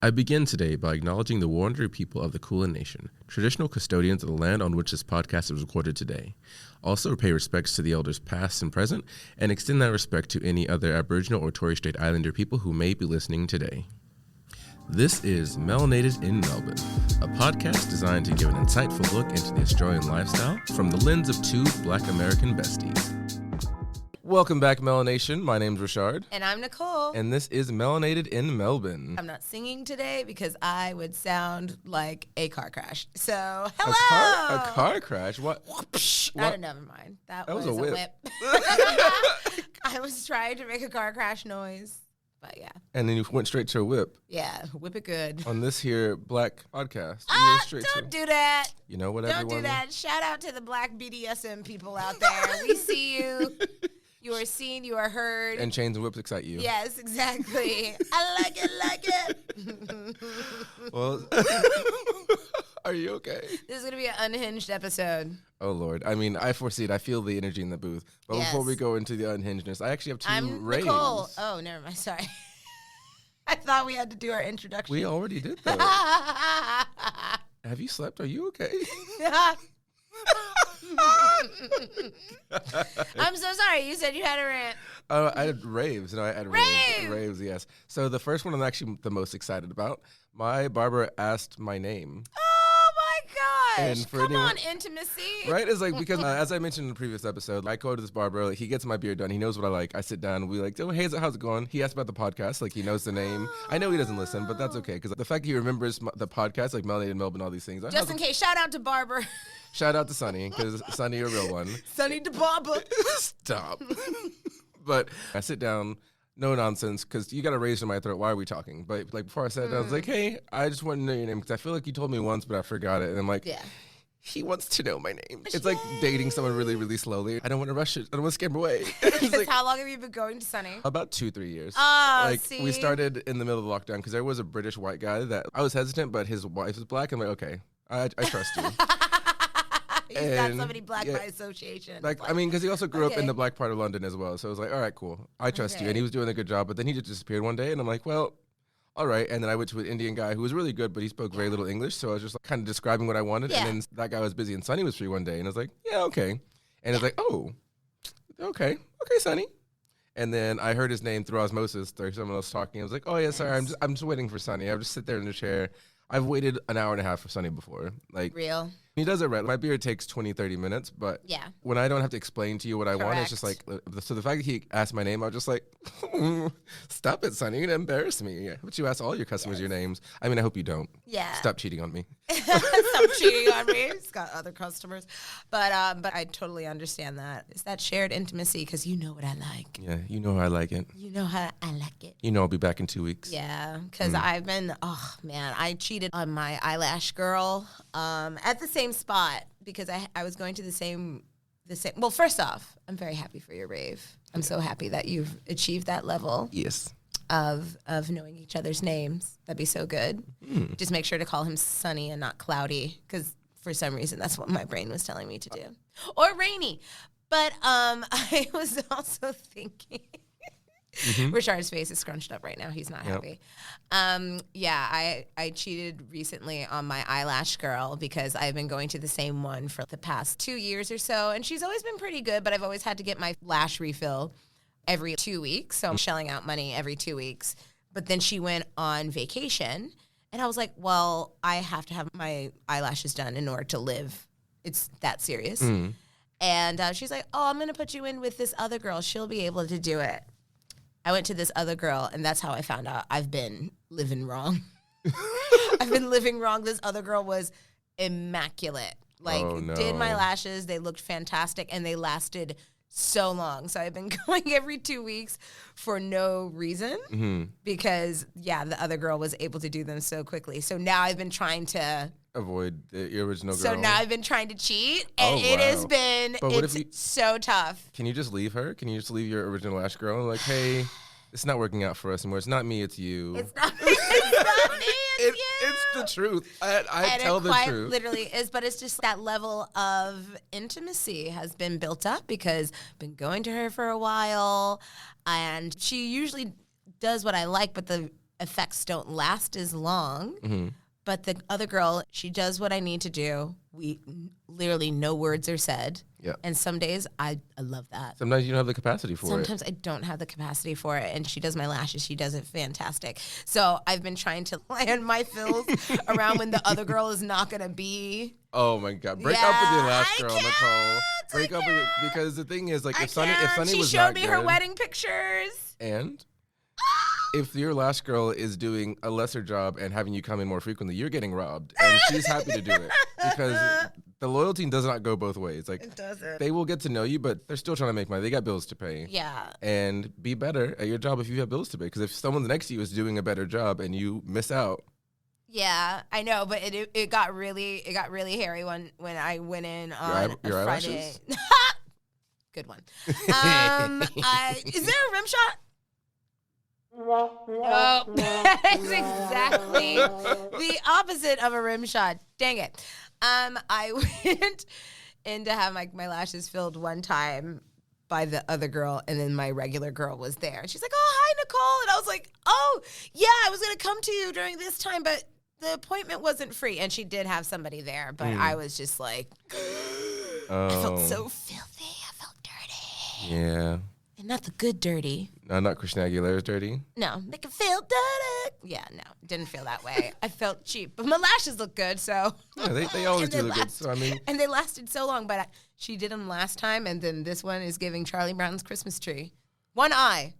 I begin today by acknowledging the Wurundjeri people of the Kulin Nation, traditional custodians of the land on which this podcast is recorded today. Also pay respects to the elders past and present, and extend that respect to any other Aboriginal or Torres Strait Islander people who may be listening today. This is Melanated in Melbourne, a podcast designed to give an insightful look into the Australian lifestyle from the lens of two Black American besties. Welcome back, Melanation. My name's Richard. And I'm Nicole. And this is Melanated in Melbourne. I'm not singing today because I would sound like a car crash. So, hello! A car crash? What? Never mind. That was a whip. I was trying to make a car crash noise, but yeah. And then you went straight to a whip. Yeah, whip it good. On this here Black podcast. Don't do that. You know what, Don't do that. Shout out to the Black BDSM people out there. We see you. You are seen, you are heard. And chains and whips excite you. Yes, exactly. I like it. Well, are you okay? This is going to be an unhinged episode. Oh, Lord. I mean, I foresee it. I feel the energy in the booth. But yes. Before we go into the unhingedness, I actually have two raves. Nicole. Oh, never mind. Sorry. I thought we had to do our introduction. We already did that. Have you slept? Are you okay? I'm so sorry. You said you had a rant. I had raves. No, I had raves, yes. So the first one I'm actually the most excited about. My barber asked my name. Oh, my gosh. And Come on, intimacy. Right? It's like, because as I mentioned in the previous episode, I go to this barber. Like, he gets my beard done. He knows what I like. I sit down. We like, oh, hey, how's it going? He asked about the podcast. Like, he knows the name. I know he doesn't listen, but that's okay. Because the fact that he remembers the podcast, like Melanie and Melbourne, all these things. Just in case, shout out to Barber. Shout out to Sonny, because Sonny a real one. Sonny the Barber. Stop. But I sit down, no nonsense, because you got a raise in my throat. Why are we talking? But like before I sat down, I was like, hey, I just want to know your name, because I feel like you told me once, but I forgot it. And I'm like, yeah. He wants to know my name. It's like dating someone really, really slowly. I don't want to rush it. I don't want to scare him away. Like, how long have you been going to Sonny? About 2-3 years. Oh, like, see? We started in the middle of the lockdown because there was a British white guy that I was hesitant, but his wife is Black. I'm like, okay, I trust you. He's got somebody Black by association. Like, I mean, because he also grew up in the Black part of London as well. So I was like, all right, cool. I trust you. And he was doing a good job. But then he just disappeared one day. And I'm like, well, all right. And then I went to an Indian guy who was really good, but he spoke very little English. So I was just like, kind of describing what I wanted. And then that guy was busy and Sonny was free one day. And I was like, yeah, okay. And it's like, oh, okay, Sonny. And then I heard his name through osmosis. There's someone else talking. I was like, oh, yeah, sorry. I'm just waiting for Sonny. I'll just sit there in the chair. I've waited an hour and a half for Sonny before. Like, real? He does it right. My beard takes 20-30 minutes, but when I don't have to explain to you what I want, it's just like, so the fact that he asked my name, I was just like, stop it, Sonny. You're going to embarrass me. Yeah. But you ask all your customers your names. I mean, I hope you don't. Yeah. Stop cheating on me. Stop cheating on me. He's got other customers. But I totally understand that. It's that shared intimacy because you know what I like. Yeah, you know how I like it. You know how I like it. You know I'll be back in 2 weeks. Yeah, because I've been, I cheated on my eyelash girl at the same spot because I was going to the same. Well, first off, I'm very happy for your rave. I'm so happy that you've achieved that level. Yes. Of knowing each other's names. That'd be so good. Just make sure to call him Sunny and not Cloudy, because for some reason that's what my brain was telling me to do. Or Rainy. But I was also thinking, Richard's face is scrunched up right now. He's not happy. I cheated recently on my eyelash girl because I've been going to the same one for the past 2 years or so, and she's always been pretty good, but I've always had to get my lash refill every 2 weeks, so I'm shelling out money every 2 weeks. But then she went on vacation, and I was like, well, I have to have my eyelashes done in order to live. It's that serious. And she's like, oh, I'm going to put you in with this other girl. She'll be able to do it. I went to this other girl, and that's how I found out I've been living wrong. I've been living wrong. This other girl was immaculate. Like, did my lashes. They looked fantastic, and they lasted so long. So I've been going every 2 weeks for no reason because, the other girl was able to do them so quickly. So now I've been trying to avoid the original girl. So now I've been trying to cheat, and it has been, so tough. Can you just leave her? Can you just leave your original lash girl? Like, hey, it's not working out for us anymore. It's not me, it's you. It's not me, it's you. It's the truth. I tell the truth. Literally is, but it's just that level of intimacy has been built up because I've been going to her for a while, and she usually does what I like, but the effects don't last as long. Mm-hmm. But the other girl, she does what I need to do. We literally no words are said. Yeah. And some days I love that. Sometimes you don't have the capacity for it. Sometimes I don't have the capacity for it. And she does my lashes. She does it fantastic. So I've been trying to land my fills around when the other girl is not going to be. Oh my God! Break up with your last girl, can't. Nicole. Break up with it, because the thing is, like, if Sunny she was showed not me good, her wedding pictures. and if your last girl is doing a lesser job and having you come in more frequently, you're getting robbed, and she's happy to do it because the loyalty does not go both ways. Like, It doesn't. they will get to know you, but they're still trying to make money. They got bills to pay. Yeah. And be better at your job if you have bills to pay. Because if someone next to you is doing a better job and you miss out. Yeah, I know, but it got really hairy when I went in on your a Friday. eyelashes? Good one. Is there a rim shot? No, it's exactly the opposite of a rim shot. Dang it. I went in to have my lashes filled one time by the other girl, and then my regular girl was there. She's like, "Oh, hi, Nicole." And I was like, "Oh, yeah, I was going to come to you during this time, but the appointment wasn't free." And she did have somebody there, but I was just like, I felt so filthy. I felt dirty. Yeah. And not the good dirty. No, not Christina Aguilera's dirty. No, make it feel dirty. Yeah, no, didn't feel that way. I felt cheap, but my lashes look good, so. Yeah, they always And do they look good. So, I mean. And they lasted so long, but she did them last time, and then this one is giving Charlie Brown's Christmas tree. One eye,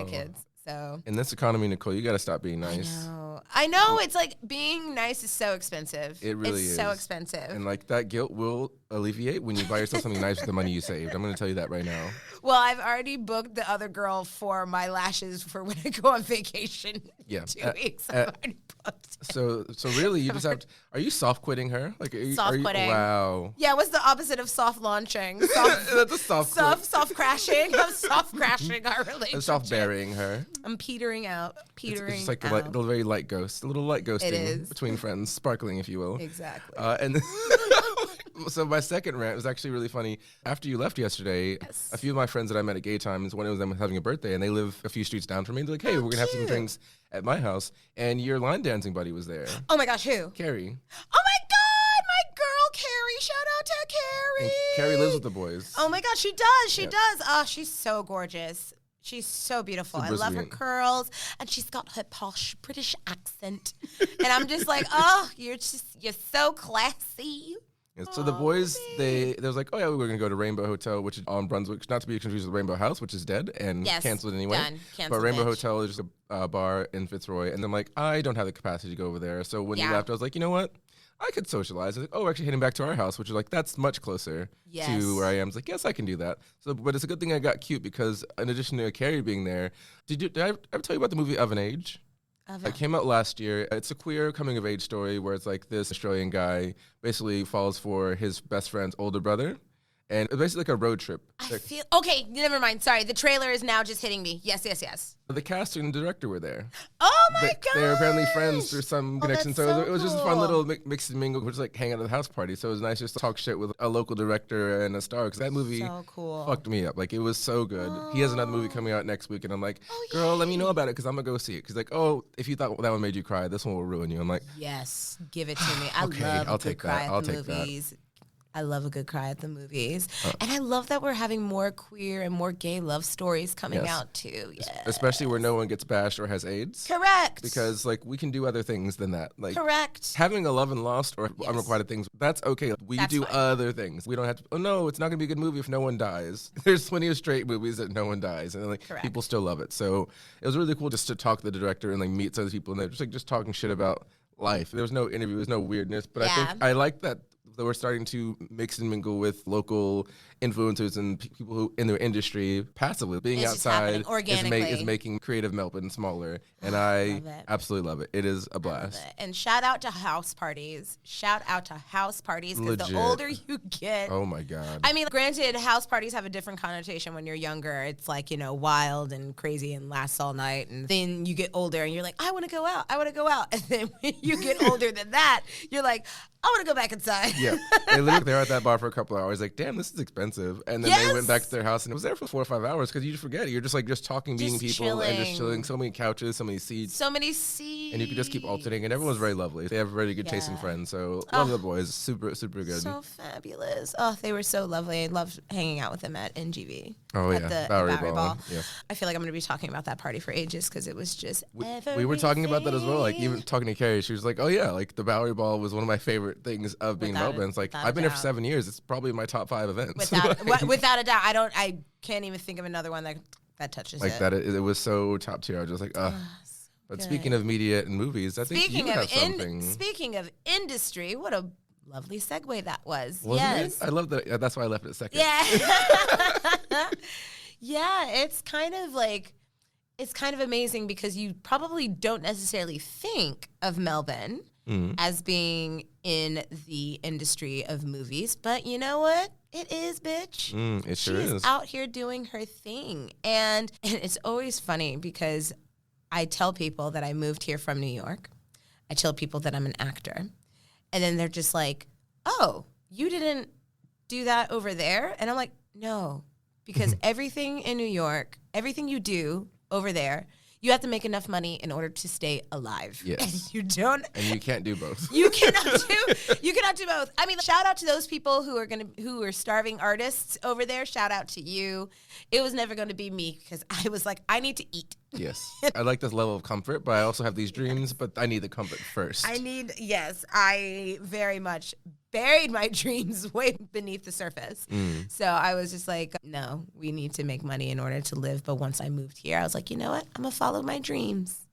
kids. So. In this economy, Nicole, you got to stop being nice. I know. It's like being nice is so expensive. It really is. It's so expensive. And like that guilt will alleviate when you buy yourself something nice with the money you saved. I'm going to tell you that right now. Well, I've already booked the other girl for my lashes for when I go on vacation. Yeah. 2 weeks. I've already booked it. So really, you just have to. Are you soft quitting her? Like, Soft quitting. Wow. Yeah, what's the opposite of soft launching? Soft, That's a soft quit. soft crashing. I'm soft crashing our relationship. Soft burying her. I'm petering out. It's just like a very light ghost, a little light ghosting is. between friends, sparkling, if you will. Exactly. And so my second rant was actually really funny. After you left yesterday, a few of my friends that I met at Gay Times, one of them was having a birthday, and they live a few streets down from me. They're like, "Hey, we're gonna have some cute. drinks at my house," and your line dancing buddy was there, Oh my gosh, who? Carrie. Oh my God, my girl Carrie. Shout out to Carrie. And Carrie lives with the boys. Oh my God, she does. She does. Oh, she's so gorgeous. She's so beautiful. I love her Brazilian. curls, and she's got her posh British accent. And I'm just like, oh, you're so classy. And so the boys, they was like, "Oh yeah, we were gonna go to Rainbow Hotel, which is on Brunswick, not to be confused with Rainbow House, which is dead and Yes, canceled anyway. done. But Canceled, Rainbow bitch. Hotel is just a bar in Fitzroy, and I'm like, I don't have the capacity to go over there. So when you Yeah. left, I was like, you know what? I could socialize. I was like, oh, we're actually heading back to our house, which is like, that's much closer Yes. to where I am. I was like, yes, I can do that. So, but it's a good thing I got cute because in addition to Carrie being there, did I ever tell you about the movie Of an Age? It came out last year. It's a queer coming of age story where it's like this Australian guy basically falls for his best friend's older brother. And it's basically like a road trip. I feel okay. Never mind. Sorry, the trailer is now just hitting me. Yes. The cast and the director were there. Oh my God. They're apparently friends through some connection. that's So so it was just a fun cool. little mix and mingle, which is like hang out at the house party. So it was nice just to talk shit with a local director and a star because that movie So cool. fucked me up. Like it was so good. He has another movie coming out next week, and I'm like, girl, let me know about it because I'm gonna go see it. Because like, oh, if you thought that one made you cry, this one will ruin you. I'm like, Yes, give it to me. I Okay, love I'll a good take cry that. at I'll the take that. movies. I love a good cry at the movies. And I love that we're having more queer and more gay love stories coming Yes. out too. Yes. especially where no one gets bashed or has AIDS. Correct. Because like we can do other things than that. Like Correct. having a love and lost or Yes. unrequited things, that's okay. We That's do fine. other things. We don't have to, oh no, it's not going to be a good movie if no one dies. There's plenty of straight movies that no one dies. And like Correct. people still love it. So it was really cool just to talk to the director and like meet some of the people and they're just talking shit about life. There was no interview, there was no weirdness. But I Yeah. think I like that we're starting to mix and mingle with local influencers and people who in their industry passively. Being It's just outside happening organically. is making creative Melbourne smaller. And I love it. absolutely love it. It is a Love blast. it. And shout out to house parties. Shout out to house parties because the Legit. older you get. Oh my God. I mean, granted, house parties have a different connotation when you're younger. It's like, wild and crazy and lasts all night. And then you get older and you're like, I want to go out. I want to go out. And then when you get older than that, you're like, want to go back inside. Yeah. They were at that bar for a couple hours, like, damn, this is expensive. And then they went back to their house and it was there for 4 or 5 hours because you just forget it. You're just talking, meeting people, and just chilling. So many couches, so many seats. So many seats. And you could just keep alternating, and everyone's very lovely. They have really good taste in friends. So love the boys. Super, super good. So fabulous. Oh, they were so lovely. I loved hanging out with them at NGV. Oh, at yeah. the Bowery Bowery Ball. Yeah. I feel like I'm going to be talking about that party for ages because it was just we were talking about that as well. Like, even talking to Carrie, she was like, oh, yeah, like the Bowery Ball was one of my favorite things of being in Melbourne. It's like, I've been here for 7 years. It's probably my top 5 events. Without a doubt. I can't even think of another one that touches like it. That it was so top tier. I was just like, ugh. But speaking of media and movies, I think you have something. Speaking of industry, what a lovely segue that was. Wasn't it? I love that. That's why I left it second. Yeah. Yeah, it's kind of amazing because you probably don't necessarily think of Melbourne as being in the industry of movies, but you know what? It is, bitch. It sure is. She's out here doing her thing. And it's always funny because I tell people that I moved here from New York. I tell people that I'm an actor. And then they're just like, oh, you didn't do that over there? And I'm like, no, because everything in New York, everything you do over there, you have to make enough money in order to stay alive. Yes. And you don't. And you can't do both. You cannot do both. I mean, shout out to those people who are starving artists over there. Shout out to you. It was never going to be me because I was like, I need to eat. Yes. I like this level of comfort, but I also have these dreams, but I need the comfort first. I very much buried my dreams way beneath the surface. So I was just like, no, we need to make money in order to live. But once I moved here, I was like, you know what? I'm going to follow my dreams.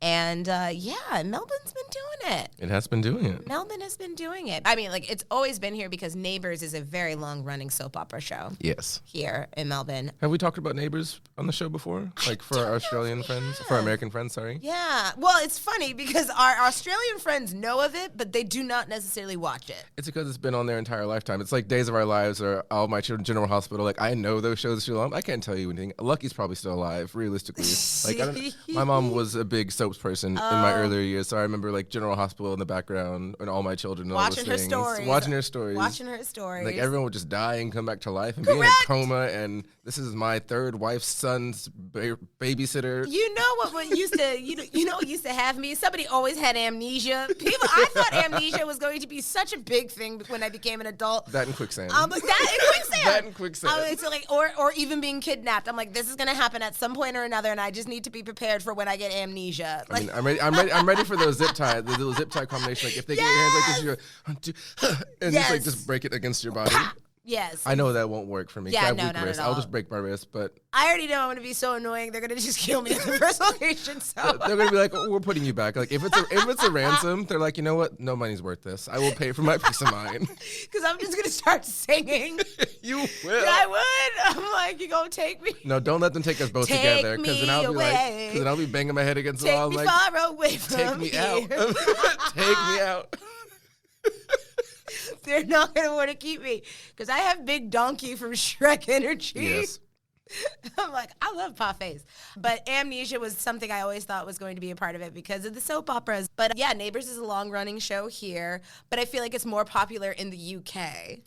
And Melbourne's been doing it. It has been doing it. Melbourne has been doing it. I mean, like, it's always been here because Neighbours is a very long-running soap opera show. Yes. Here in Melbourne. Have we talked about Neighbours on the show before? Like for our Australian friends? For our American friends, sorry. Yeah. Well, it's funny because our Australian friends know of it, but they do not necessarily watch it. It's because it's been on their entire lifetime. It's like Days of Our Lives or All My Children, General Hospital. Like, I know those shows are still on. I can't tell you anything. Lucky's probably still alive, realistically. Like, my mom was a big soaps person in my earlier years, so I remember like General Hospital in the background and All My Children and watching all those things. Watching her stories. Like, everyone would just die and come back to life and be in a coma, and this is my third wife's son's babysitter. You know what used to you know what used to have me? Somebody always had amnesia. I thought amnesia was going to be such a big thing when I became an adult. That and quicksand. That and quicksand. It's like, or even being kidnapped. I'm like, this is going to happen at some point or another, and I just need to be prepared for when I get amnesia. Like, I mean, I'm ready for those zip tie, the little zip tie combination. Like, if they get your hands like this, you go, and just break it against your body. Yes. I know that won't work for me. Yeah, I have no, weak not wrists. at all. I'll just break my wrist, but I already know I'm going to be so annoying. They're going to just kill me at the first location. So they're going to be like, oh, we're putting you back. Like, if it's a ransom, they're like, you know what? No money's worth this. I will pay for my peace of mind. Because I'm just going to start singing. You will. I would. I'm like, you going to take me? No, don't let them take us both together. Because then I'll be banging my head against the wall. Take me like, far away from take me here. out. Take me out. They're not going to want to keep me because I have big donkey from Shrek energy. Yes. I'm like, I love Parfaits. But amnesia was something I always thought was going to be a part of it because of the soap operas. But yeah, Neighbours is a long-running show here, but I feel like it's more popular in the UK.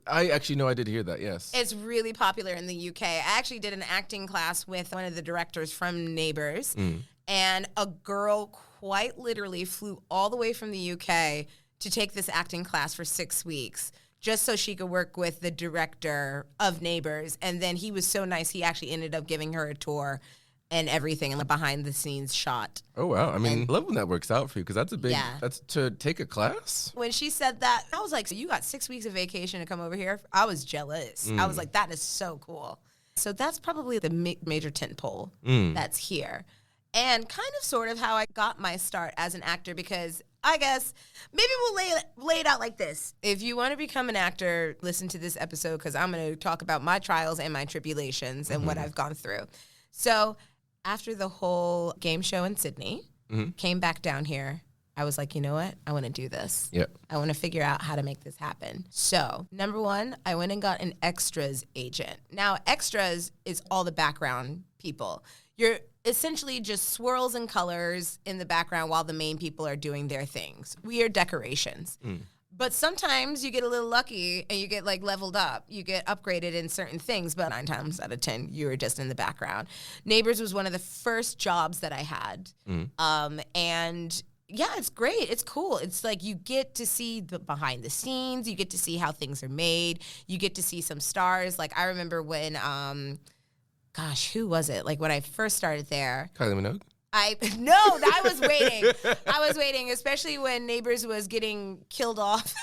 I actually know I did hear that, yes. It's really popular in the UK. I actually did an acting class with one of the directors from Neighbours, and a girl quite literally flew all the way from the UK to take this acting class for 6 weeks just so she could work with the director of Neighbours. And then he was so nice, he actually ended up giving her a tour and everything, and like behind the scenes shot. Oh, wow. I mean, I love when that works out for you because that's a big, that's to take a class. When she said that, I was like, so you got 6 weeks of vacation to come over here? I was jealous. I was like, that is so cool. So that's probably the major tentpole that's here. And kind of sort of how I got my start as an actor because I guess maybe we'll lay it out like this. If you want to become an actor, listen to this episode because I'm going to talk about my trials and my tribulations and what I've gone through. So after the whole game show in Sydney, came back down here, I was like, you know what? I want to do this. Yep. I want to figure out how to make this happen. So, number one, I went and got an extras agent. Now, extras is all the background people. You're essentially just swirls and colors in the background while the main people are doing their things. We are decorations. But sometimes you get a little lucky and you get like leveled up. You get upgraded in certain things, but 9 times out of 10, you were just in the background. Neighbors was one of the first jobs that I had. And yeah, it's great. It's cool. It's like you get to see the behind the scenes. You get to see how things are made. You get to see some stars. Like I remember when, who was it? Like when I first started there. Kylie Minogue? I was waiting, especially when Neighbors was getting killed off.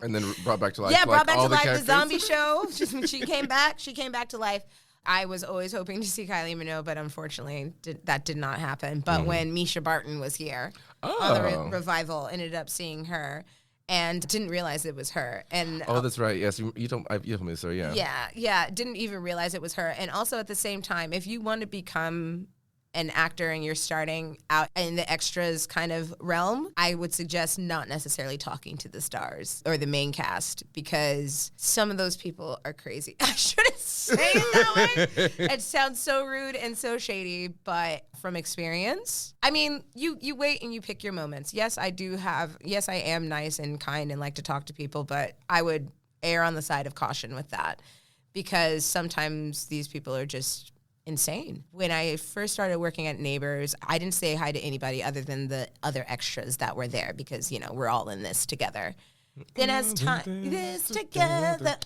And then brought back to life. Yeah, brought back to life characters. the zombie show. She came back to life. I was always hoping to see Kylie Minogue, but unfortunately that did not happen. But when Misha Barton was here on the revival, ended up seeing her and didn't realize it was her. And that's right. Yes, you told me so. Yeah. Didn't even realize it was her. And also at the same time, if you want to become an actor and you're starting out in the extras kind of realm, I would suggest not necessarily talking to the stars or the main cast because some of those people are crazy. I shouldn't say it that way. It sounds so rude and so shady, but from experience, I mean, you wait and you pick your moments. Yes, I am nice and kind and like to talk to people, but I would err on the side of caution with that because sometimes these people are just insane. When I first started working at Neighbors, I didn't say hi to anybody other than the other extras that were there because, we're all in this together. Then as time, this together.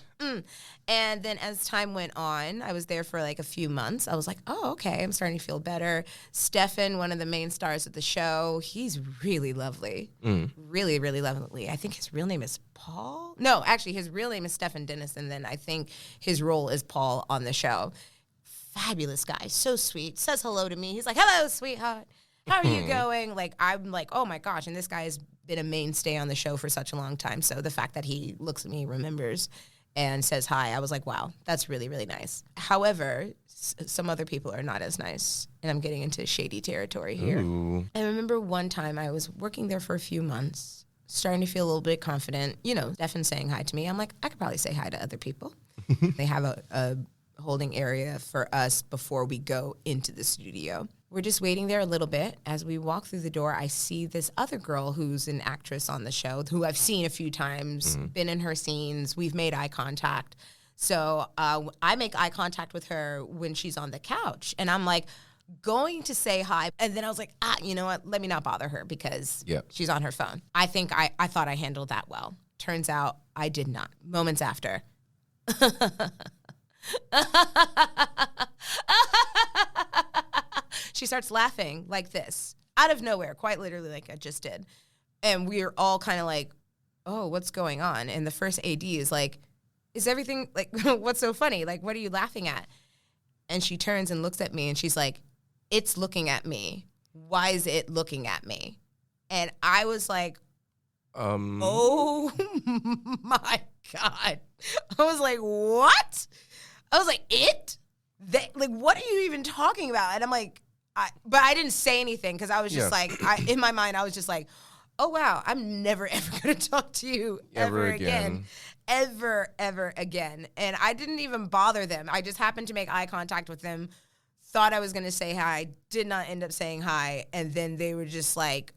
And then as time went on, I was there for like a few months. I was like, oh, okay, I'm starting to feel better. Stefan, one of the main stars of the show, he's really lovely. Really, really lovely. I think his real name is Paul. No, actually, his real name is Stefan Dennis, and then I think his role is Paul on the show. Fabulous guy, so sweet, says hello to me. He's like, hello, sweetheart. How are you going? Like, I'm like, oh my gosh. And this guy has been a mainstay on the show for such a long time. So the fact that he looks at me, remembers, and says hi, I was like, wow, that's really, really nice. However, some other people are not as nice. And I'm getting into shady territory here. Ooh. I remember one time I was working there for a few months, starting to feel a little bit confident. Stefan saying hi to me. I'm like, I could probably say hi to other people. They have a holding area for us before we go into the studio. We're just waiting there a little bit. As we walk through the door, I see this other girl who's an actress on the show, who I've seen a few times, been in her scenes. We've made eye contact. So I make eye contact with her when she's on the couch. And I'm like, going to say hi. And then I was like, you know what? Let me not bother her because she's on her phone. I think I thought I handled that well. Turns out I did not. Moments after. She starts laughing like this out of nowhere, quite literally, like I just did. And we're all kind of like, oh, what's going on? And the first AD is like, is everything like, what's so funny? Like, what are you laughing at? And she turns and looks at me and she's like, it's looking at me. Why is it looking at me? And I was like, oh my God. I was like, what? I was like, what are you even talking about? And I'm like, but I didn't say anything because I was just like, in my mind, I was just like, oh, wow, I'm never, ever going to talk to you ever again. Ever, ever again. And I didn't even bother them. I just happened to make eye contact with them, thought I was going to say hi, did not end up saying hi. And then they were just like,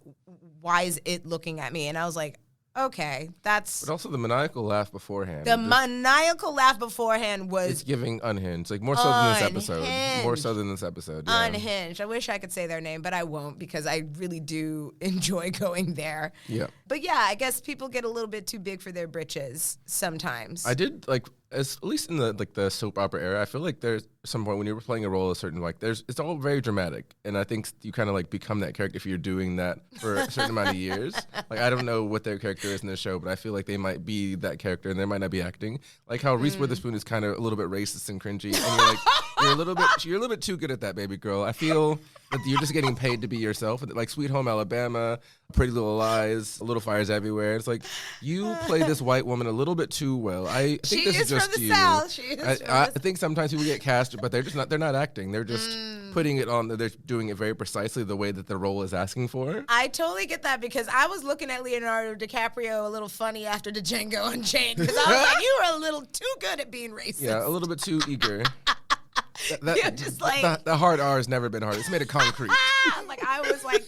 why is it looking at me? And I was like, okay, that's... But also the maniacal laugh beforehand. The maniacal laugh beforehand was... It's giving unhinged. Like, more so than this episode. More so than this episode, yeah. Unhinged. I wish I could say their name, but I won't because I really do enjoy going there. Yeah. But yeah, I guess people get a little bit too big for their britches sometimes. I did, like... at least in the soap opera era, I feel like there's some point when you're playing a role, it's all very dramatic, and I think you kind of like become that character if you're doing that for a certain amount of years. Like, I don't know what their character is in the show, but I feel like they might be that character, and they might not be acting. Like how Reese Witherspoon is kind of a little bit racist and cringy, and you're like, you're a little bit too good at that, baby girl. I feel that you're just getting paid to be yourself. Like Sweet Home Alabama, Pretty Little Lies, Little Fires Everywhere. It's like you play this white woman a little bit too well. I think this is just you. I think sometimes people get cast, but they're not acting. They're just putting it on. They're doing it very precisely the way that the role is asking for. I totally get that because I was looking at Leonardo DiCaprio a little funny after the Django Unchained because I was like, you were a little too good at being racist. Yeah, a little bit too eager. You're just like... The hard R has never been hard. It's made of concrete. I'm like, I was like,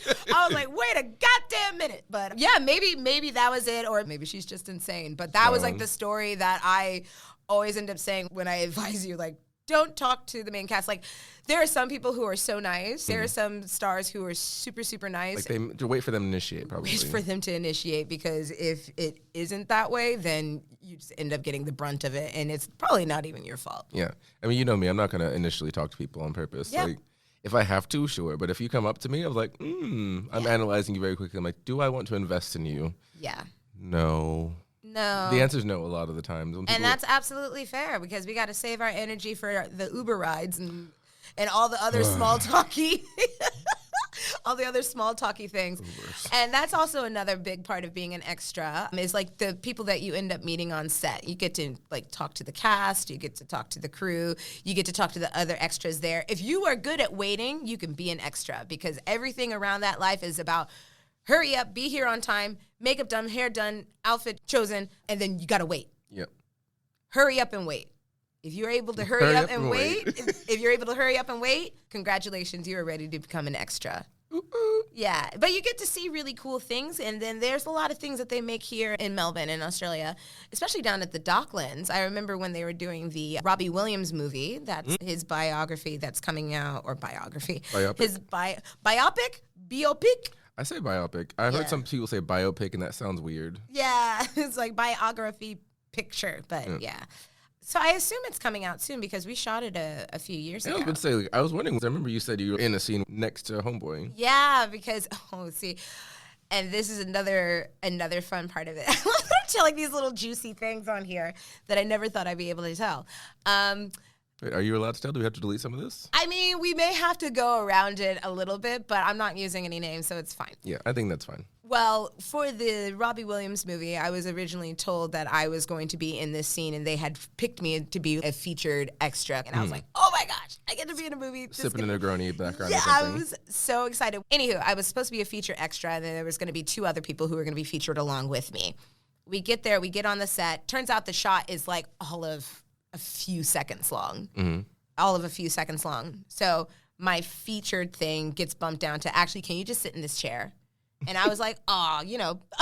wait a goddamn minute. But yeah, maybe that was it, or maybe she's just insane. But that was like the story that I always end up saying when I advise you, like, don't talk to the main cast. Like, there are some people who are so nice. There are some stars who are super, super nice. Like, they wait for them to initiate, probably. Wait for them to initiate, because if it isn't that way, then you just end up getting the brunt of it, and it's probably not even your fault. Yeah. I mean, you know me. I'm not going to initially talk to people on purpose. Yeah. Like, if I have to, sure. But if you come up to me, I'm like, I'm analyzing you very quickly. I'm like, do I want to invest in you? Yeah. No. The answer is no a lot of the times. And that's absolutely fair, because we got to save our energy for the Uber rides and all the other small talky things. Ubers. And that's also another big part of being an extra, is like the people that you end up meeting on set. You get to like talk to the cast, you get to talk to the crew, you get to talk to the other extras there. If you are good at waiting, you can be an extra, because everything around that life is about hurry up, be here on time, makeup done, hair done, outfit chosen, and then you got to wait. Yep. Hurry up and wait. If you're able to hurry up and wait, if you're able to hurry up and wait, congratulations, you are ready to become an extra. Ooh. Yeah, but you get to see really cool things, and then there's a lot of things that they make here in Melbourne, in Australia, especially down at the Docklands. I remember when they were doing the Robbie Williams movie, that's his biography that's coming out, or biography. Biopic. His biopic? I say biopic. I heard some people say biopic, and that sounds weird. Yeah, it's like biography picture, but yeah. So I assume it's coming out soon, because we shot it a few years ago. I was going to say, like, I was wondering, I remember you said you were in a scene next to Homeboy. Yeah, because, and this is another fun part of it. I'm telling these little juicy things on here that I never thought I'd be able to tell. Wait, are you allowed to tell? Do we have to delete some of this? I mean, we may have to go around it a little bit, but I'm not using any names, so it's fine. Yeah, I think that's fine. Well, for the Robbie Williams movie, I was originally told that I was going to be in this scene, and they had picked me to be a featured extra. And I was like, oh my gosh, I get to be in a movie. Sipping a Negroni background. Yeah, I was so excited. Anywho, I was supposed to be a feature extra, and then there was going to be 2 other people who were going to be featured along with me. We get there, we get on the set. Turns out the shot is like all of a few seconds long. Mm-hmm. All of a few seconds long. So my featured thing gets bumped down to, actually, can you just sit in this chair? And I was like, a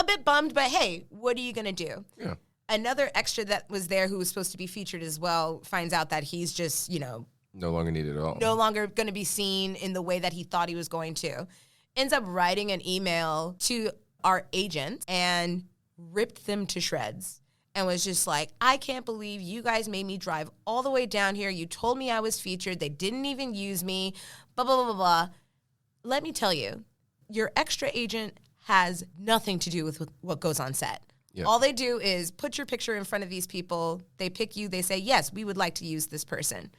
bit bummed, but hey, what are you going to do? Yeah. Another extra that was there who was supposed to be featured as well finds out that he's just, no longer needed at all. No longer going to be seen in the way that he thought he was going to. Ends up writing an email to our agent and ripped them to shreds. And was just like, I can't believe you guys made me drive all the way down here. You told me I was featured. They didn't even use me. Blah, blah, blah, blah, blah. Let me tell you, your extra agent has nothing to do with what goes on set. Yep. All they do is put your picture in front of these people. They pick you. They say, yes, we would like to use this person.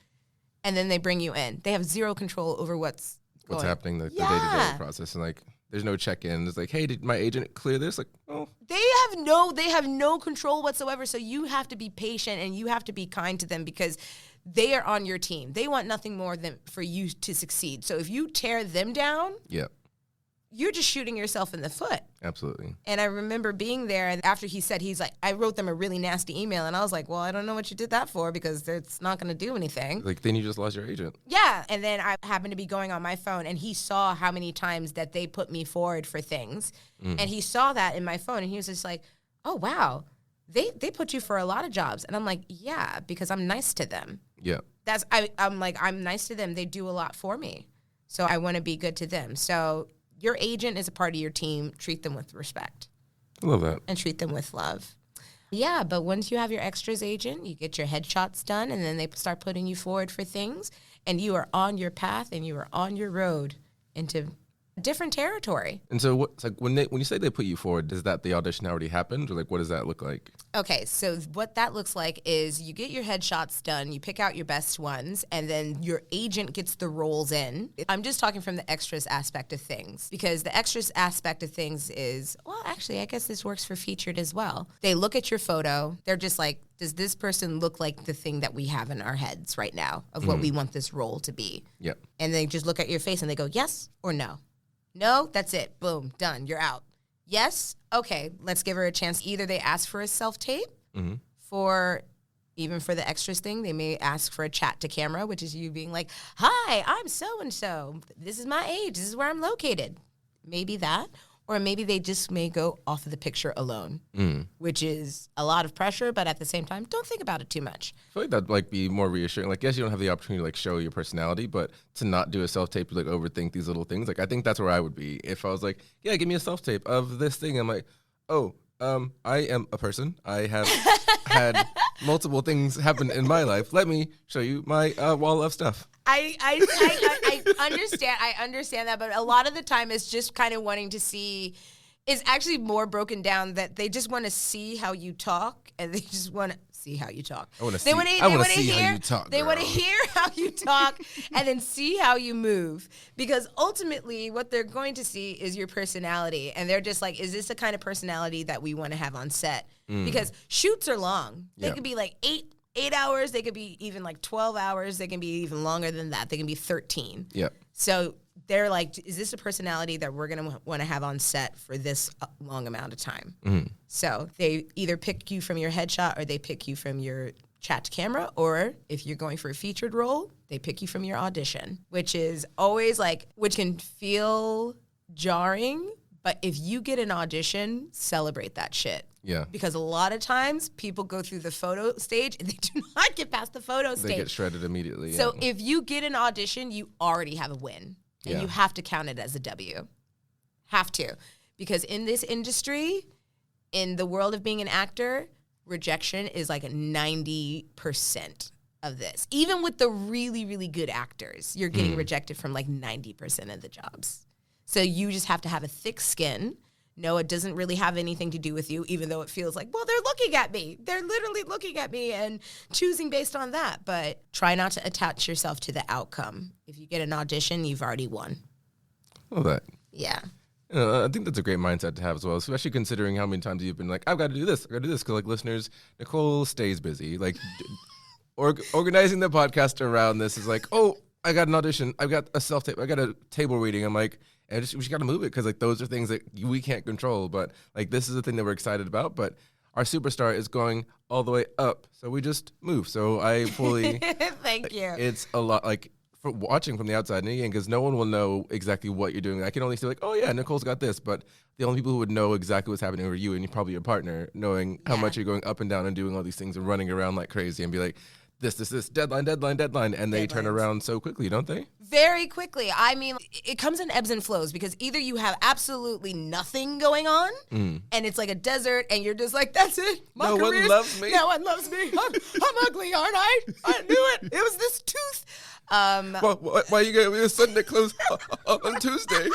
And then they bring you in. They have zero control over what's happening, the day-to-day process. And like, there's no check-in. It's like, hey, did my agent clear this? Like, oh. They have no control whatsoever. So you have to be patient, and you have to be kind to them, because they are on your team. They want nothing more than for you to succeed. So if you tear them down, you're just shooting yourself in the foot. Absolutely. And I remember being there, and after he said, he's like, I wrote them a really nasty email, and I was like, well, I don't know what you did that for, because it's not going to do anything. Like, then you just lost your agent. Yeah. And then I happened to be going on my phone, and he saw how many times that they put me forward for things. And he saw that in my phone, and he was just like, oh, wow, they put you for a lot of jobs. And I'm like, yeah, because I'm nice to them. Yeah. I'm like, I'm nice to them. They do a lot for me. So I want to be good to them. So your agent is a part of your team. Treat them with respect. I love that. And treat them with love. Yeah, but once you have your extras agent, you get your headshots done, and then they start putting you forward for things, and you are on your path, and you are on your road into different territory. And so it's like when you say they put you forward, is that the audition already happened, or like what does that look like? Okay, so what that looks like is you get your headshots done, you pick out your best ones, and then your agent gets the roles in. I'm just talking from the extras aspect of things, because the extras aspect of things is, well, actually, I guess this works for featured as well. They look at your photo, they're just like, does this person look like the thing that we have in our heads right now of what we want this role to be? Yep. And they just look at your face and they go, yes or no. No, that's it. Boom, done. You're out. Yes? Okay, let's give her a chance. Either they ask for a self-tape for, even for the extras thing, they may ask for a chat to camera, which is you being like, hi, I'm so-and-so. This is my age. This is where I'm located. Maybe that. Or maybe they just may go off of the picture alone, which is a lot of pressure, but at the same time, don't think about it too much. I feel like that'd like be more reassuring. Like, yes, you don't have the opportunity to like show your personality, but to not do a self-tape, to like overthink these little things. Like, I think that's where I would be if I was like, yeah, give me a self-tape of this thing. I'm like, oh, I am a person. I have had multiple things happen in my life. Let me show you my wall of stuff. I understand. I understand that, but a lot of the time it's just kind of wanting to see. It's actually more broken down that they just want to see how you talk, and they just want to see how you talk. I want to see how you talk. They want to hear how you talk, and then see how you move. Because ultimately, what they're going to see is your personality, and they're just like, "Is this the kind of personality that we want to have on set?" Because shoots are long. They could be like 8 hours. They could be even like 12 hours. They can be even longer than that. They can be 13. Yeah. So they're like, is this a personality that we're going to want to have on set for this long amount of time? So they either pick you from your headshot or they pick you from your chat to camera, or if you're going for a featured role, they pick you from your audition, which is always like, which can feel jarring, but if you get an audition, celebrate that shit. Yeah. Because a lot of times people go through the photo stage and they do not get past the photo stage. They get shredded immediately. So if you get an audition, you already have a win. And you have to count it as a W. Have to. Because in this industry, in the world of being an actor, rejection is like 90% of this. Even with the really, really good actors, you're getting rejected from like 90% of the jobs. So you just have to have a thick skin. No, it doesn't really have anything to do with you, even though it feels like, well, they're looking at me. They're literally looking at me and choosing based on that. But try not to attach yourself to the outcome. If you get an audition, you've already won. Well, that. Yeah. I think that's a great mindset to have as well, especially considering how many times you've been like, I've got to do this. I've got to do this. Because, like, listeners, Nicole stays busy. Like, organizing the podcast around this is like, oh, I got an audition. I've got a self-tape. I got a table reading. I'm like, and we just got to move it because like those are things that we can't control. But like this is the thing that we're excited about. But our superstar is going all the way up, so we just move. So I fully thank you. It's a lot like for watching from the outside, and again, because no one will know exactly what you're doing. I can only say like, oh yeah, Nicole's got this, but the only people who would know exactly what's happening are you and probably your partner, knowing how much you're going up and down and doing all these things and running around like crazy and be like, this, deadline, and they turn around so quickly, don't they? Very quickly. I mean, it comes in ebbs and flows because either you have absolutely nothing going on and it's like a desert and you're just like, that's it. No one loves me. No one loves me. I'm ugly, aren't I? I knew it. It was this tooth. Why you getting me a Sunday close on Tuesday?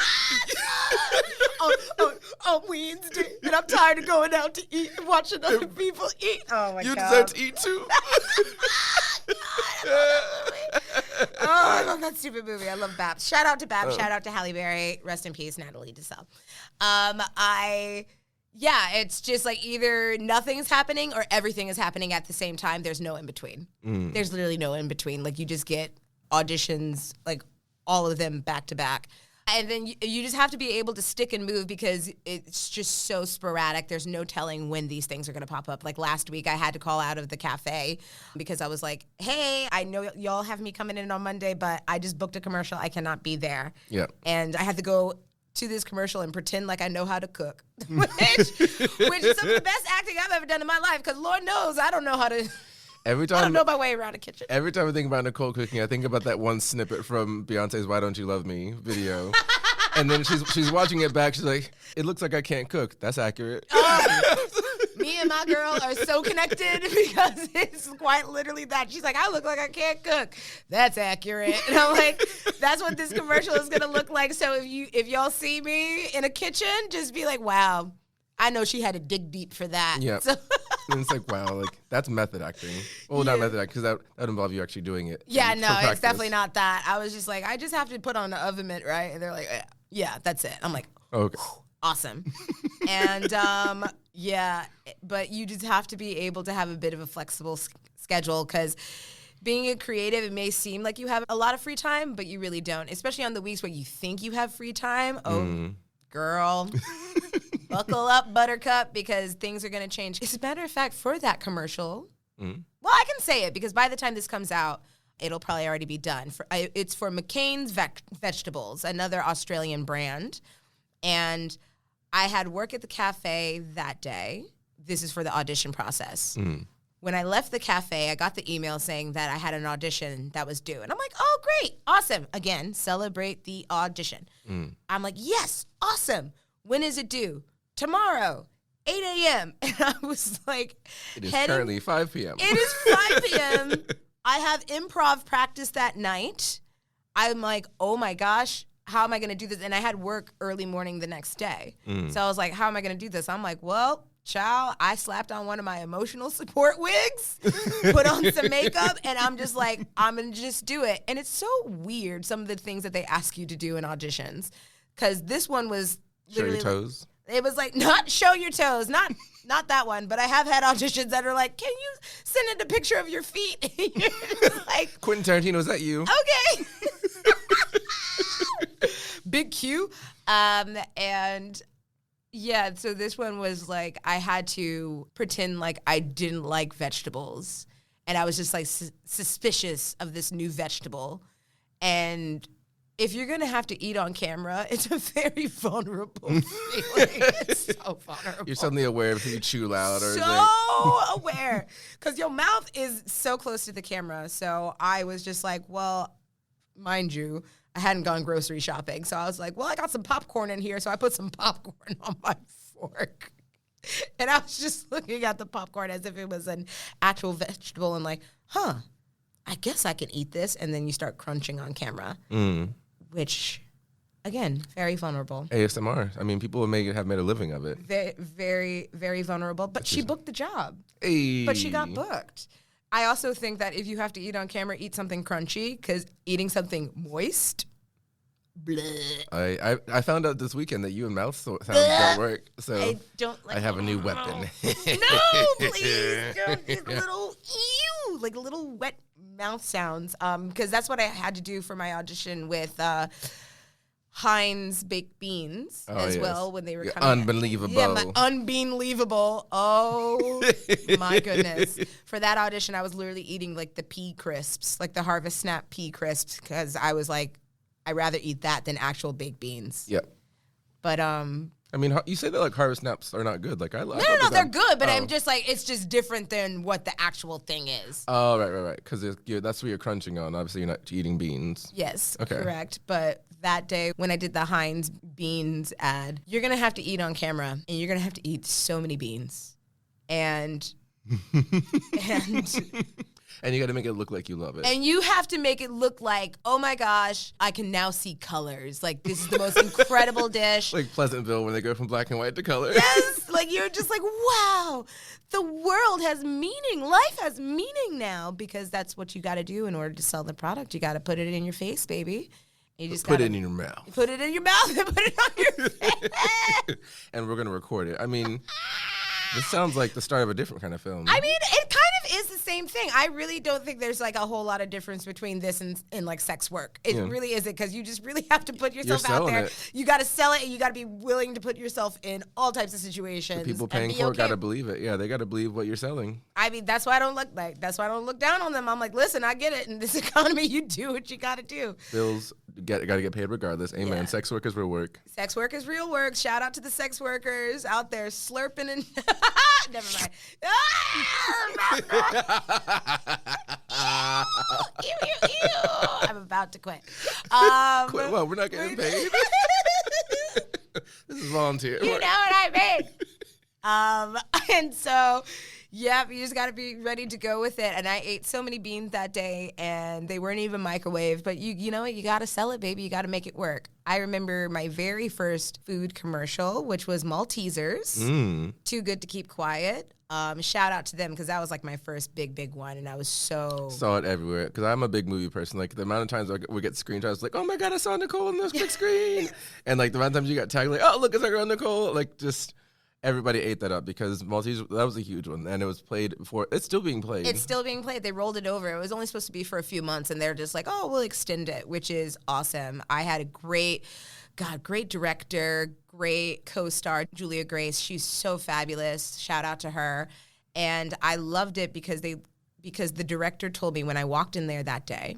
on Wednesday. And I'm tired of going out to eat and watching other people eat. Oh, my God. You deserve to eat, too. I love that stupid movie. I love Babs. Shout out to Babs. Shout out to Halle Berry. Rest in peace, Natalie Desselle. It's just like either nothing's happening or everything is happening at the same time. There's no in between. There's literally no in between. Like you just get auditions, like all of them back to back. And then you just have to be able to stick and move because it's just so sporadic. There's no telling when these things are going to pop up. Like last week, I had to call out of the cafe because I was like, hey, I know y'all have me coming in on Monday, but I just booked a commercial. I cannot be there. Yeah. And I had to go to this commercial and pretend like I know how to cook, which is some of the best acting I've ever done in my life because Lord knows I don't know how to... Every time, I don't know my way around a kitchen. Every time I think about Nicole cooking, I think about that one snippet from Beyonce's "Why Don't You Love Me" video, and then she's watching it back. She's like, "It looks like I can't cook." That's accurate. Me and my girl are so connected because it's quite literally that. She's like, "I look like I can't cook." That's accurate, and I'm like, "That's what this commercial is gonna look like." So if y'all see me in a kitchen, just be like, "Wow." I know she had to dig deep for that. Yeah. So. And it's like, wow, like that's method acting. Well, not method acting, because that would involve you actually doing it. Yeah, no, it's definitely not that. I was just like, I just have to put on the oven mitt, right? And they're like, yeah, that's it. I'm like, okay. Awesome. And but you just have to be able to have a bit of a flexible schedule because being a creative, it may seem like you have a lot of free time, but you really don't, especially on the weeks where you think you have free time. Oh, girl. Buckle up, Buttercup, because things are going to change. As a matter of fact, for that commercial, Well, I can say it because by the time this comes out, it'll probably already be done. It's for McCain's Vegetables, another Australian brand. And I had work at the cafe that day. This is for the audition process. When I left the cafe, I got the email saying that I had an audition that was due. And I'm like, oh, great, awesome. Again, celebrate the audition. I'm like, yes, awesome. When is it due? Tomorrow, 8 a.m. And I was like, it is currently 5 p.m. It is 5 p.m. I have improv practice that night. I'm like, oh my gosh, how am I going to do this? And I had work early morning the next day. So I was like, how am I going to do this? I'm like, well, child, I slapped on one of my emotional support wigs, put on some makeup, and I'm just like, I'm going to just do it. And it's so weird, some of the things that they ask you to do in auditions. Because this one was literally show your toes. It was like, not show your toes, not that one, but I have had auditions that are like, can you send in a picture of your feet? And you're just like, Quentin Tarantino, is that you? Okay. Big Q. And yeah, so this one was like, I had to pretend like I didn't like vegetables. And I was just like suspicious of this new vegetable. And if you're going to have to eat on camera, it's a very vulnerable feeling. It's so vulnerable. You're suddenly aware if you chew loud or aware. Because your mouth is so close to the camera. So I was just like, well, mind you, I hadn't gone grocery shopping. So I was like, well, I got some popcorn in here. So I put some popcorn on my fork. And I was just looking at the popcorn as if it was an actual vegetable and like, I guess I can eat this. And then you start crunching on camera. Which, again, very vulnerable. ASMR. I mean, people have made a living of it. Very, very, very vulnerable. But she booked the job. Hey. But she got booked. I also think that if you have to eat on camera, eat something crunchy, because eating something moist, bleh. I found out this weekend that you and mouth sounds don't work. So I don't like. I have a new weapon. No, please don't do little like little wet mouth sounds. Because that's what I had to do for my audition with Heinz baked beans well when they were coming. Unbelievable. Yeah, unbelievable. Oh my goodness. For that audition, I was literally eating like the pea crisps, like the Harvest Snap pea crisps, because I was like, I'd rather eat that than actual baked beans. Yep. But I mean, you say that like Harvest Snaps are not good. Like No, they're good, but I'm just like, it's just different than what the actual thing is. Oh, right. Because that's what you're crunching on. Obviously, you're not eating beans. Yes, correct. But that day when I did the Heinz beans ad, you're going to have to eat on camera, and you're going to have to eat so many beans. And you got to make it look like you love it. And you have to make it look like, oh my gosh, I can now see colors. Like, this is the most incredible dish. Like Pleasantville when they go from black and white to color. Yes, like you're just like, wow, the world has meaning. Life has meaning now, because that's what you got to do in order to sell the product. You got to put it in your face, baby. You just put it in your mouth. Put it in your mouth and put it on your face. And we're going to record it. I mean, this sounds like the start of a different kind of film. I mean, it kind of is the same thing. I really don't think there's like a whole lot of difference between this and like sex work. It really isn't, because you just really have to put yourself out there. You got to sell it, and you got to be willing to put yourself in all types of situations. The people paying for it got to believe it. Yeah, they got to believe what you're selling. I mean, that's why I don't look down on them. I'm like, listen, I get it. In this economy, you do what you got to do. Bills got to get paid regardless. Amen. Yeah. Sex work is real work. Sex work is real work. Shout out to the sex workers out there slurping and never mind. Ew. I'm about to quit. Quit? Well, we're not getting paid. This is volunteer. You know what I mean? And so, yep, you just got to be ready to go with it. And I ate so many beans that day, and they weren't even microwaved. But you know what? You got to sell it, baby. You got to make it work. I remember my very first food commercial, which was Maltesers. Too Good to Keep Quiet. Shout out to them, because that was like my first big one, and I was saw it everywhere, because I'm a big movie person. Like the amount of times we get screenshots, like, oh my god, I saw Nicole on this big screen, and like the amount of times you got tagged, like, oh look, it's our girl Nicole, like just everybody ate that up, because Maltesers, that was a huge one, and it was played before. It's still being played. They rolled it over. It was only supposed to be for a few months, and they're just like, oh, we'll extend it, which is awesome. I had a great director, great co-star, Julia Grace. She's so fabulous. Shout out to her. And I loved it because they because the director told me when I walked in there that day,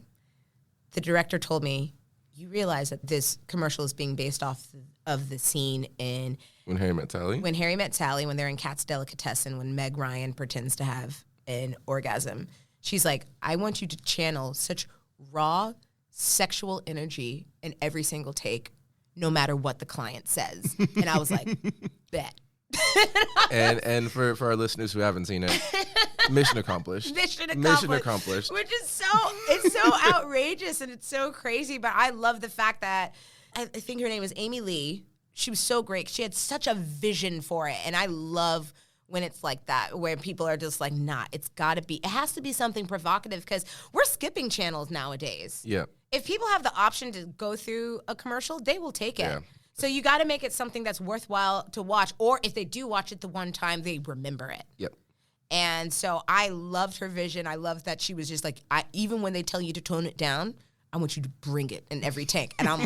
the director told me, you realize that this commercial is being based off of the scene in When Harry Met Sally? When Harry Met Sally, when they're in Cat's Delicatessen, when Meg Ryan pretends to have an orgasm. She's like, I want you to channel such raw sexual energy in every single take, no matter what the client says. And I was like, bet. And for our listeners who haven't seen it, mission accomplished. Mission accomplished. Which is it's so outrageous and it's so crazy. But I love the fact that, I think her name was Amy Lee. She was so great. She had such a vision for it. And I love when it's like that, where people are just like, nah, it has to be something provocative, because we're skipping channels nowadays. Yeah. If people have the option to go through a commercial, they will take it. Yeah. So you got to make it something that's worthwhile to watch, or if they do watch it the one time, they remember it. Yep. And so I loved her vision. I loved that she was just like, even when they tell you to tone it down, I want you to bring it in every tank. And I was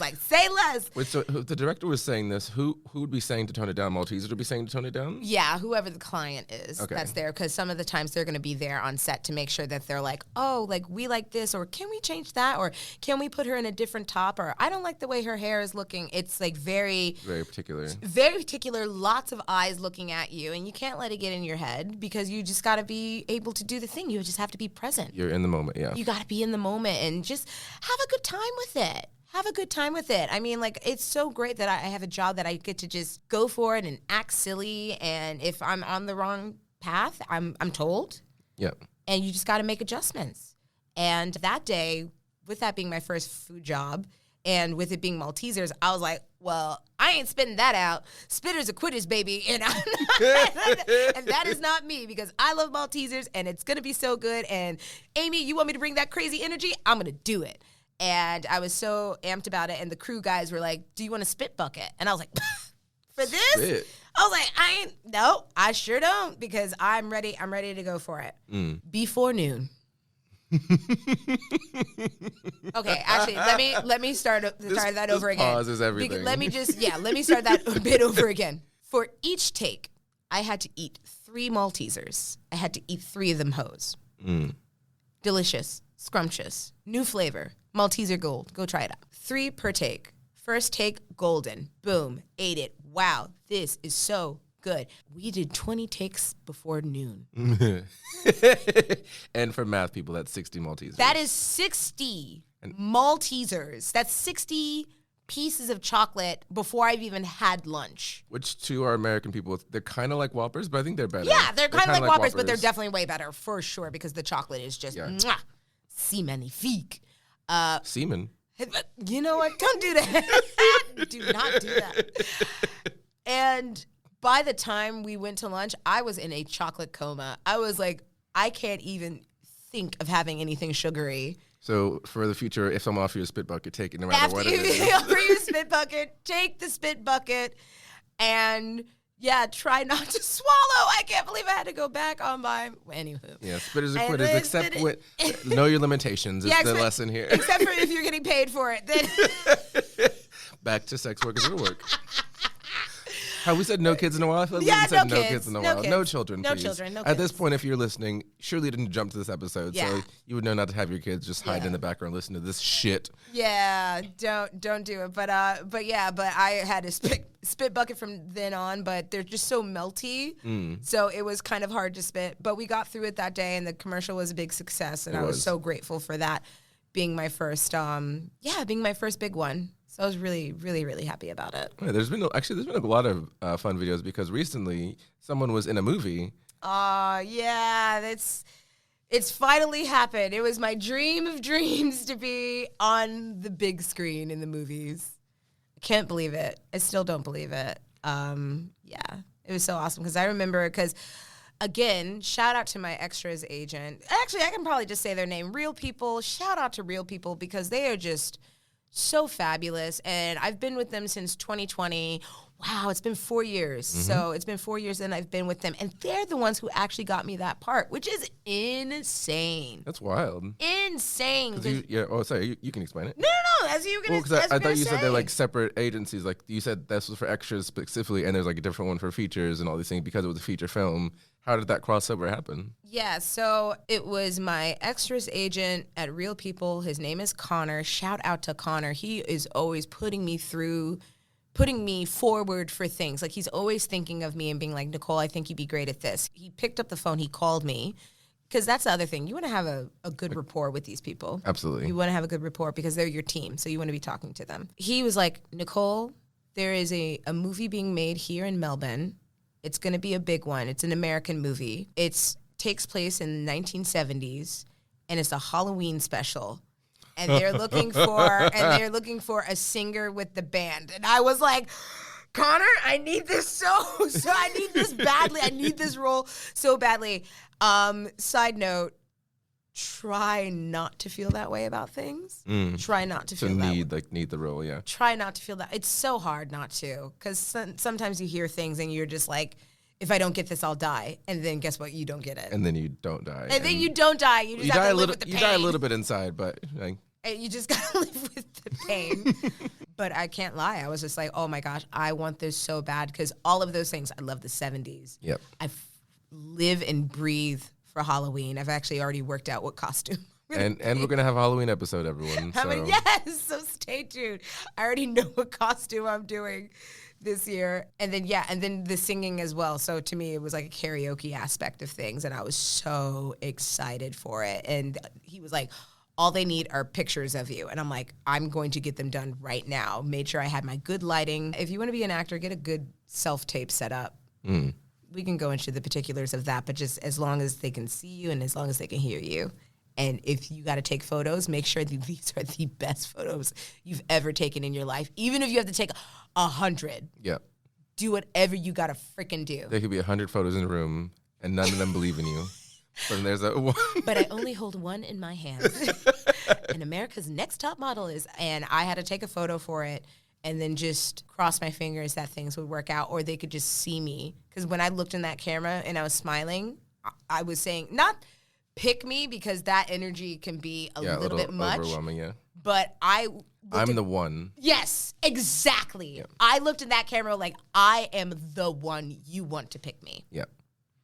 like, say less. Wait, so if the director was saying this, who would be saying to tone it down? Malteser would be saying to tone it down? Yeah, whoever the client is that's there. Because some of the times they're going to be there on set to make sure that they're like, oh, like, we like this, or can we change that? Or can we put her in a different top? Or I don't like the way her hair is looking. It's like very particular. Very particular, lots of eyes looking at you. And you can't let it get in your head, because you just got to be able to do the thing. You just have to be present. You're in the moment, yeah. You got to be in the moment and just have a good time with it. Have a good time with it. I mean, like, it's so great that I have a job that I get to just go for it and act silly. And if I'm on the wrong path, I'm told. Yep. And you just got to make adjustments. And that day, with that being my first food job, and with it being Maltesers, I was like, well, I ain't spitting that out. Spitters are quitters, baby. And I'm not, and that is not me, because I love Maltesers and it's going to be so good. And Amy, you want me to bring that crazy energy? I'm going to do it. And I was so amped about it. And the crew guys were like, do you want a spit bucket? And I was like, for this? Spit. I was like, no, I sure don't, because I'm ready. I'm ready to go for it. Before noon. Okay, actually, let me start that over again. Pause is everything. Let me start that bit over again. For each take, I had to eat 3 Maltesers. I had to eat 3 of them hoes. Delicious, scrumptious, new flavor, Malteser Gold. Go try it out. 3 per take. First take, golden. Boom, ate it. Wow, this is so good. We did 20 takes before noon. And for math people, that's 60 Maltesers. That is 60 Maltesers. That's 60 pieces of chocolate before I've even had lunch. Which, to our American people, they're kind of like Whoppers, but I think they're better. Yeah, they're kind of like Whoppers, but they're definitely way better, for sure, because the chocolate is just, mwah, si magnifique. Semen. You know what? Don't do that. Do not do that. And by the time we went to lunch, I was in a chocolate coma. I was like, I can't even think of having anything sugary. So for the future, if someone offers you a spit bucket, take it no matter what it is. If they offer you a spit bucket, take the spit bucket, and try not to swallow. I can't believe I had to go back on my. Anywho. Yeah, spitters and quitters, except with know your limitations is the lesson here. Except for if you're getting paid for it. Then back to sex work is real work. Have we said no kids in a while? I feel like we said no kids in a while. No children, please. No children, no kids. At this point, if you're listening, surely didn't jump to this episode, so you would know not to have your kids just hide in the background, listen to this shit. Yeah, don't do it. But I had a spit bucket from then on, but they're just so melty, so it was kind of hard to spit. But we got through it that day, and the commercial was a big success, and I was so grateful for that being my first, being my first big one. So I was really, really, really happy about it. Yeah, there's been a lot of fun videos, because recently someone was in a movie. It's finally happened. It was my dream of dreams to be on the big screen in the movies. I can't believe it. I still don't believe it. It was so awesome, because I remember, again, shout out to my extras agent. Actually, I can probably just say their name, Real People. Shout out to Real People, because they are just so fabulous, and I've been with them since 2020. Wow, it's been 4 years. So it's been 4 years and I've been with them. And they're the ones who actually got me that part, which is insane. That's wild. Insane. You can explain it. No. As you were going to Well, because I thought you said they're like separate agencies. Like you said this was for extras specifically, and there's like a different one for features and all these things because it was a feature film. How did that crossover happen? Yeah, so it was my extras agent at Real People. His name is Connor. Shout out to Connor. He is always putting me forward for things. Like he's always thinking of me and being like, Nicole, I think you'd be great at this. He picked up the phone. He called me. Because that's the other thing. You want to have a good rapport with these people. Absolutely. You want to have a good rapport because they're your team. So you want to be talking to them. He was like, Nicole, there is a movie being made here in Melbourne. It's going to be a big one. It's an American movie. It takes place in the 1970s, and it's a Halloween special. And they're looking for a singer with the band. And I was like, Connor, I need this so I need this badly. I need this role so badly. Side note, try not to feel that way about things. Try not to feel that way. Need the role, yeah. Try not to feel that. It's so hard not to, because sometimes you hear things and you're just like, if I don't get this, I'll die. And then guess what? You don't get it. And then you don't die. And then you don't die. You just have to live with the pain. You die a little bit inside, but you just gotta live with the pain. But I can't lie. I was just like, oh my gosh, I want this so bad, because all of those things. I love the 70s. Yep. I live and breathe for Halloween. I've actually already worked out what costume. And we're gonna have a Halloween episode, everyone. Yes, so stay tuned. I already know what costume I'm doing this year. And then the singing as well. So to me, it was like a karaoke aspect of things, and I was so excited for it. And he was like, all they need are pictures of you. And I'm like, I'm going to get them done right now. Made sure I had my good lighting. If you want to be an actor, get a good self-tape set up. We can go into the particulars of that, but just as long as they can see you and as long as they can hear you. And if you got to take photos, make sure that these are the best photos you've ever taken in your life. Even if you have to take 100. Yeah. Do whatever you got to freaking do. There could be 100 photos in a room, and none of them believe in you. But there's that one. But I only hold one in my hand. And America's Next Top Model is, and I had to take a photo for it and then just cross my fingers that things would work out, or they could just see me. Because when I looked in that camera and I was smiling, I was saying, not pick me, because that energy can be a little bit much. Overwhelming, yeah. But I'm the one. Yes, exactly. Yeah. I looked in that camera like, I am the one you want to pick me. Yeah.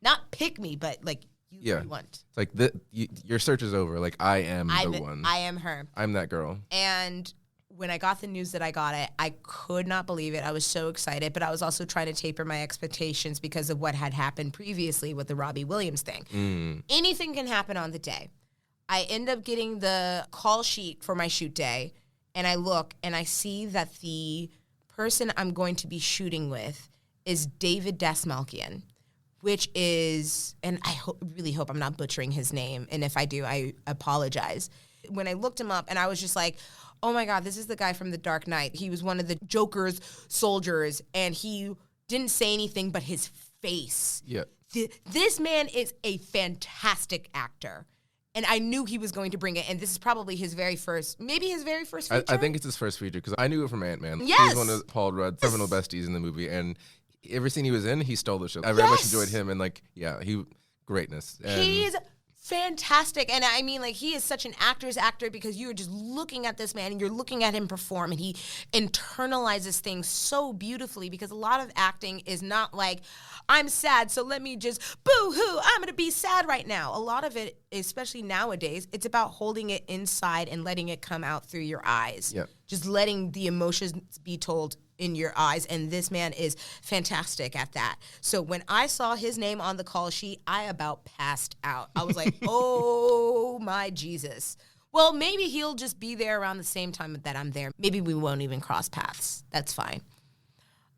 Not pick me, but like, you want. It's like your search is over. Like, I am the one. I am her. I'm that girl. And when I got the news that I got it, I could not believe it. I was so excited, but I was also trying to taper my expectations because of what had happened previously with the Robbie Williams thing. Anything can happen on the day. I end up getting the call sheet for my shoot day, and I look and I see that the person I'm going to be shooting with is David Dasmalkian, which is, and I really hope I'm not butchering his name, and if I do, I apologize. When I looked him up, and I was just like, oh my God, this is the guy from The Dark Knight. He was one of the Joker's soldiers, and he didn't say anything but his face. Yeah. This man is a fantastic actor. And I knew he was going to bring it, and this is probably his very first feature. I think it's his first feature, because I knew it from Ant-Man. Yes. He's one of Paul Rudd's criminal besties in the movie, and every scene he was in, he stole the show. I very much enjoyed him, and greatness. And he's fantastic. And I mean, like, he is such an actor's actor, because you're just looking at this man and you're looking at him perform, and he internalizes things so beautifully, because a lot of acting is not like, I'm sad, so let me just boo-hoo, I'm going to be sad right now. A lot of it, especially nowadays, it's about holding it inside and letting it come out through your eyes. Yep. Just letting the emotions be told in your eyes, and this man is fantastic at that. So when I saw his name on the call sheet, I about passed out. I was like, oh my Jesus. Well, maybe he'll just be there around the same time that I'm there. Maybe we won't even cross paths. That's fine.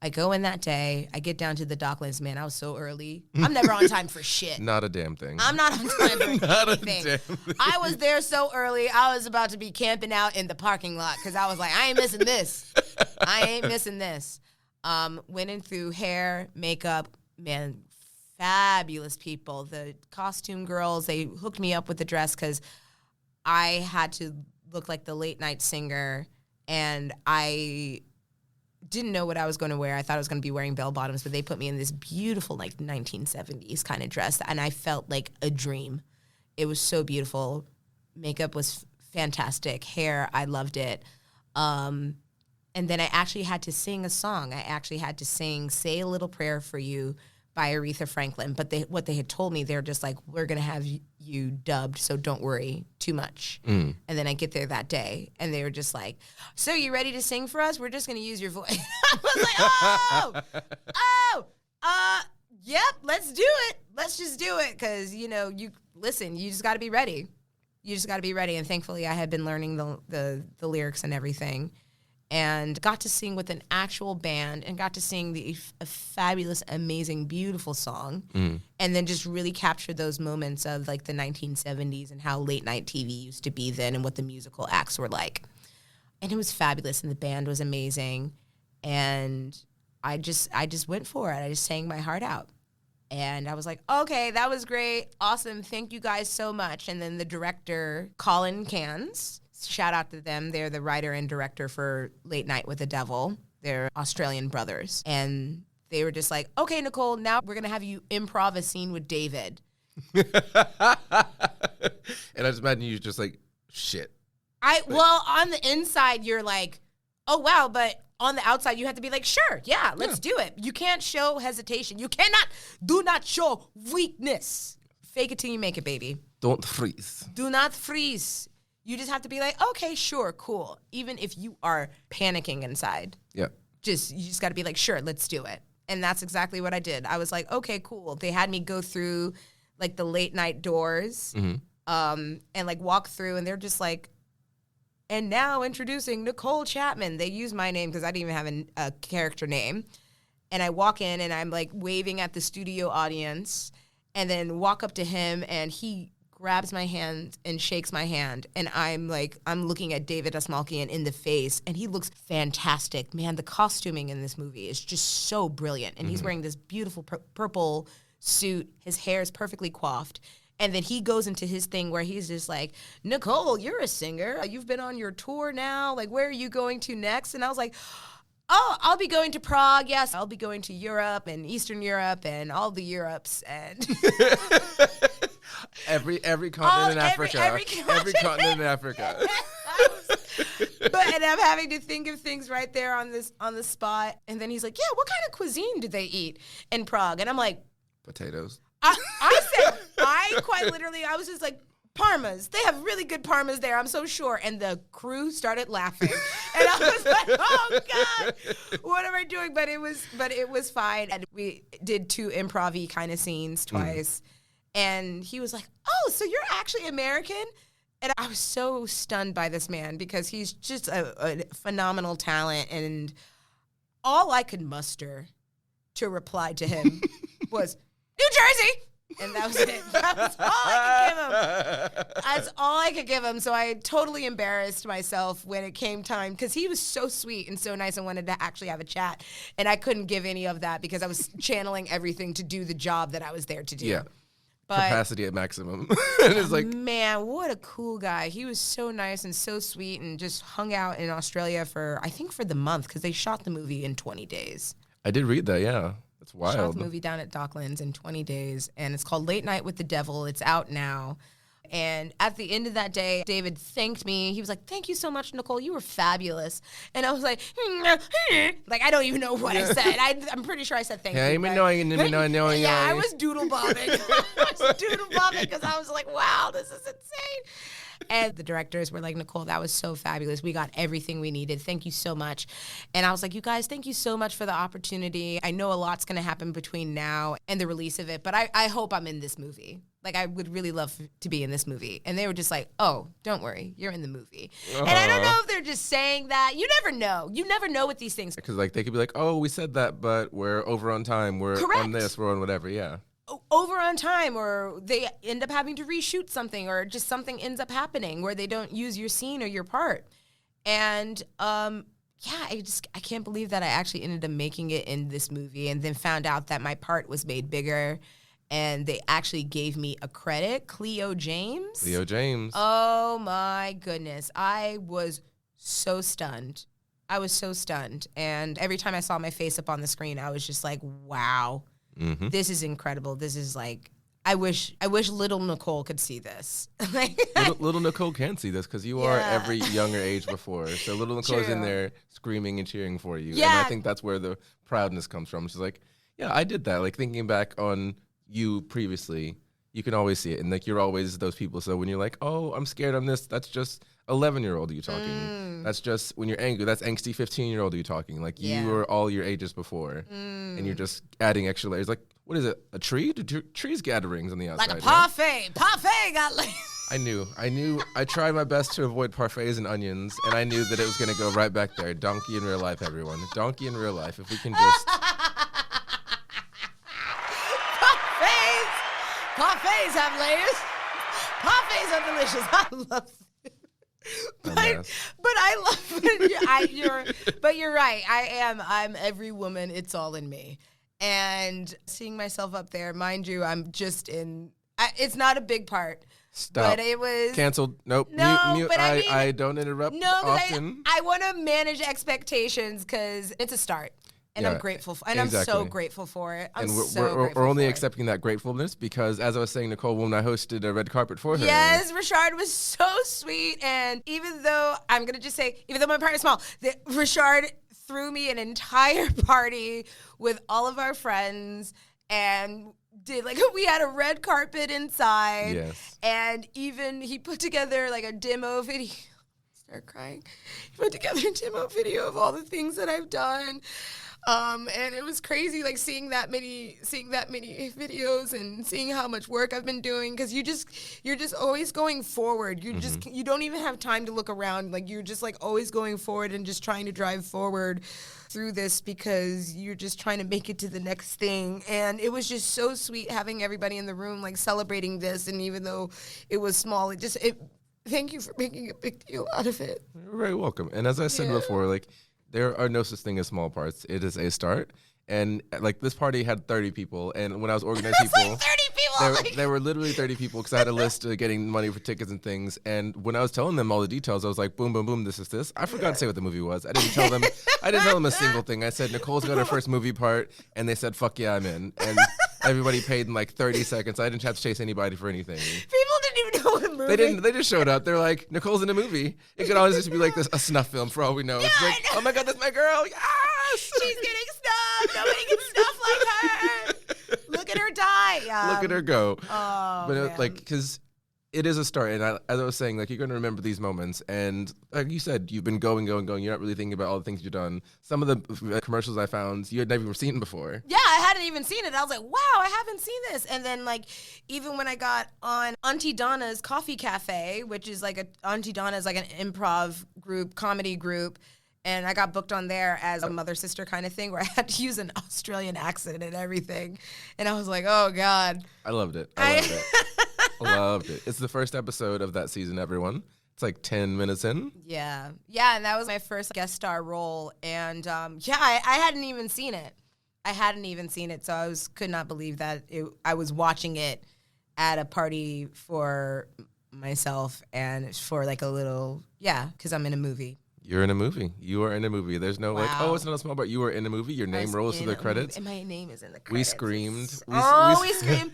I go in that day. I get down to the Docklands. Man, I was so early. I'm never on time for shit. Not a damn thing. I'm not on time for Not anything. a damn thing. I was there so early. I was about to be camping out in the parking lot, because I was like, I ain't missing this. I ain't missing this. Went in through hair, makeup, man, fabulous people. The costume girls, they hooked me up with the dress, because I had to look like the late night singer, and didn't know what I was going to wear. I thought I was going to be wearing bell bottoms, but they put me in this beautiful, like, 1970s kind of dress, and I felt like a dream. It was so beautiful. Makeup was fantastic. Hair, I loved it. And then I actually had to sing a song. I actually had to sing Say a Little Prayer for You by Aretha Franklin. But what they had told me, they're just like, we're going to have you dubbed, so don't worry too much. And then I get there that day, and they were just like, so you ready to sing for us? We're just going to use your voice. I was like, yep, let's do it. Let's just do it. Because, you just got to be ready. You just got to be ready. And thankfully, I had been learning the lyrics and everything, and got to sing with an actual band, and got to sing a fabulous, amazing, beautiful song, and then just really capture those moments of, like, the 1970s and how late night TV used to be then and what the musical acts were like. And it was fabulous, and the band was amazing, and I just went for it. I just sang my heart out. And I was like, okay, that was great. Awesome. Thank you guys so much. And then the director, Colin Cairns, shout out to them. They're the writer and director for Late Night with the Devil. They're Australian brothers. And they were just like, okay, Nicole, now we're going to have you improv a scene with David. And I just imagine you just like, shit. Well, on the inside, you're like, oh, wow, but on the outside, you have to be like, sure, yeah, let's do it. You can't show hesitation. You do not show weakness. Fake it till you make it, baby. Don't freeze. Do not freeze. You just have to be like, okay, sure, cool. Even if you are panicking inside. Yeah. You just got to be like, sure, let's do it. And that's exactly what I did. I was like, okay, cool. They had me go through, like, the late night doors and, like, walk through, and they're just like, and now introducing Nicole Chapman. They use my name because I didn't even have a character name. And I walk in, and I'm, like, waving at the studio audience, and then walk up to him, and he grabs my hand and shakes my hand. And I'm looking at David Asmalkian in the face, and he looks fantastic. Man, the costuming in this movie is just so brilliant. And he's wearing this beautiful purple suit. His hair is perfectly coiffed. And then he goes into his thing where he's just like, Nicole, you're a singer. You've been on your tour now. Like, where are you going to next? And I was like, oh, I'll be going to Prague. Yes, I'll be going to Europe and Eastern Europe and all the Europes. And every continent in Africa. Every continent in Africa. And I'm having to think of things right there on the spot. And then he's like, yeah, what kind of cuisine do they eat in Prague? And I'm like, potatoes. I quite literally, I was just like, parmas. They have really good parmas there, I'm so sure. And the crew started laughing. And I was like, oh, God, what am I doing? But it was fine. And we did 2 improv-y kind of scenes twice. And he was like, oh, so you're actually American? And I was so stunned by this man because he's just a phenomenal talent. And all I could muster to reply to him was, New Jersey! And that was it. That was all I could give him. That's all I could give him. So I totally embarrassed myself when it came time because he was so sweet and so nice and wanted to actually have a chat. And I couldn't give any of that because I was channeling everything to do the job that I was there to do. Yeah. But, capacity at maximum. And it's like, man, what a cool guy. He was so nice and so sweet and just hung out in Australia for the month because they shot the movie in 20 days. I did read that, yeah. That's wild. Shot the movie down at Docklands in 20 days, and it's called Late Night with the Devil. It's out now. And at the end of that day, David thanked me. He was like, thank you so much, Nicole. You were fabulous. And I was like, I don't even know what I said. I'm pretty sure I said thank you. Yeah, I was doodle bobbing. Because I was like, wow, this is insane. And the directors were like, Nicole, that was so fabulous. We got everything we needed. Thank you so much. And I was like, you guys, thank you so much for the opportunity. I know a lot's going to happen between now and the release of it, but I hope I'm in this movie. Like, I would really love to be in this movie. And they were just like, oh, don't worry. You're in the movie. And I don't know if they're just saying that. You never know. You never know with these things. Because, like, they could be like, oh, we said that, but we're over on time. We're Correct. On this. We're on whatever. Yeah. Over on time, or they end up having to reshoot something, or just something ends up happening where they don't use your scene or your part. And, I can't believe that I actually ended up making it in this movie and then found out that my part was made bigger. And they actually gave me a credit, Cleo James. Cleo James. Oh, my goodness. I was so stunned. I was so stunned. And every time I saw my face up on the screen, I was just like, wow, this is incredible. This is like, I wish little Nicole could see this. little Nicole can see this because you are every younger age before. So little Nicole's in there screaming and cheering for you. Yeah. And I think that's where the proudness comes from. She's like, yeah, I did that. Like thinking back on you previously, you can always see it. And like you're always those people. So when you're like, oh, I'm scared, I'm this, that's just 11-year-old you talking. That's just when you're angry, that's angsty 15-year-old you talking. Like you were all your ages before. And you're just adding extra layers. Like, what is it? A tree? Do trees get rings on the outside? Like a parfait. Right? Parfait got like. I knew. I tried my best to avoid parfaits and onions, and I knew that it was going to go right back there. Donkey in real life, everyone. Donkey in real life. If we can just. Parfaits have layers. Parfaits are delicious. I love it. But I love it. But you're right. I'm every woman. It's all in me. And seeing myself up there, mind you, I'm just in. It's not a big part. Stop. But it was canceled. Nope. No, mute. But I don't interrupt. No, often. I want to manage expectations because it's a start, and I'm grateful. And exactly. I'm so grateful for it. We're only accepting that gratefulness because, as I was saying, Nicole, when I hosted a red carpet for her. Yes, Richard was so sweet, and even though I'm gonna just say, even though my partner's small, Richard threw me an entire party with all of our friends and did we had a red carpet inside. Yes. And even he put together like a demo video. Start crying. He put together a demo video of all the things that I've done. And it was crazy, like seeing that many videos and seeing how much work I've been doing. Because you're just always going forward. You don't even have time to look around. Like you're just like always going forward and just trying to drive forward through this because you're just trying to make it to the next thing. And it was just so sweet having everybody in the room like celebrating this. And even though it was small, thank you for making a big deal out of it. You're very welcome. And as I said before, like. There are no such thing as small parts. It is a start. And like this party had 30 people. And when I was organizing people, like 30 people. There were literally 30 people because I had a list of getting money for tickets and things. And when I was telling them all the details, I was like, boom, boom, boom, this is this. I forgot to say what the movie was. I didn't tell them a single thing. I said, Nicole's got her first movie part. And they said, fuck yeah, I'm in. And everybody paid in like 30 seconds. I didn't have to chase anybody for anything. People didn't even know what movie. They didn't. They just showed up. They're like, Nicole's in a movie. It could always just be like a snuff film for all we know. Yeah, it's like, oh my God, that's my girl. Yes! She's getting snuffed. Nobody gets snuffed like her. Look at her die. Look at her go. Oh, but because it is a start. And as I was saying, like, you're going to remember these moments. And like you said, you've been going. You're not really thinking about all the things you've done. Some of the commercials I found, you had never seen before. Yeah, I hadn't even seen it. I was like, wow, I haven't seen this. And then, like, even when I got on Auntie Donna's Coffee Cafe, which is like Auntie Donna's like an improv group, comedy group. And I got booked on there as a mother-sister kind of thing where I had to use an Australian accent and everything. And I was like, oh, God. I loved it. I loved it. It's the first episode of that season, everyone. It's like 10 minutes in. Yeah. Yeah, and that was my first guest star role. And, I hadn't even seen it. So I could not believe that I was watching it at a party for myself and for like a little, because I'm in a movie. You're in a movie. You are in a movie. There's no like, oh, it's not a small part. You are in a movie. Your name rolls to the credits. And my name is in the credits. We screamed. We screamed.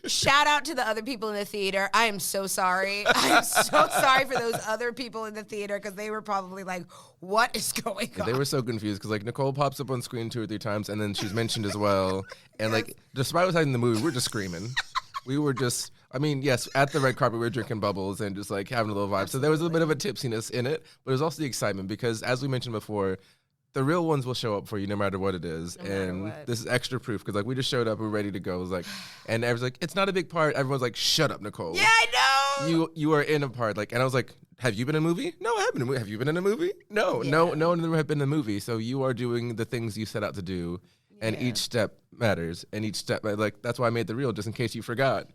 Shout out to the other people in the theater. I am so sorry. I am so sorry for those other people in the theater because they were probably like, what is going on? They were so confused because like Nicole pops up on screen 2 or 3 times and then she's mentioned as well. And like, despite what's happening in the movie, we're just screaming. We were just, yes, at the red carpet, we were drinking bubbles and just like having a little vibe. So there was a bit of a tipsiness in it, but it was also the excitement because as we mentioned before, the real ones will show up for you no matter what it is. And this is extra proof because like we just showed up, we're ready to go. It was like, and everyone's like, it's not a big part. Everyone's like, shut up, Nicole. Yeah, I know. You are in a part. Like, and I was like, have you been in a movie? No, I haven't been in a movie. Have you been in a movie? No, no one of them have been in a movie. So you are doing the things you set out to do. And each step matters. And each step, like, that's why I made the reel, just in case you forgot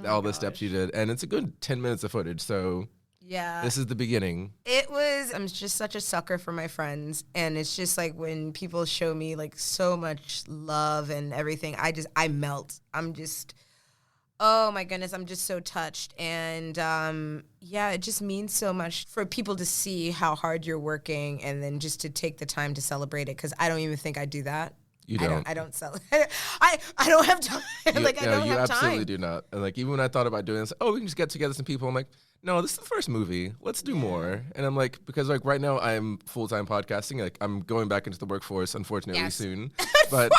all the steps you did. And it's a good 10 minutes of footage. So this is the beginning. I'm just such a sucker for my friends. And it's just like when people show me like so much love and everything, I melt. Oh my goodness, I'm just so touched. And yeah, it just means so much for people to see how hard you're working and then just to take the time to celebrate it, because I don't even think I do that. You don't. I don't celebrate. I don't have time. Like, I don't you have absolutely time. do not. And like, even when I thought about doing this, we can just get together some people. I'm like, no, this is the first movie. Let's do more. And I'm like, because like right now I'm full-time podcasting. Like I'm going back into the workforce, unfortunately, soon. But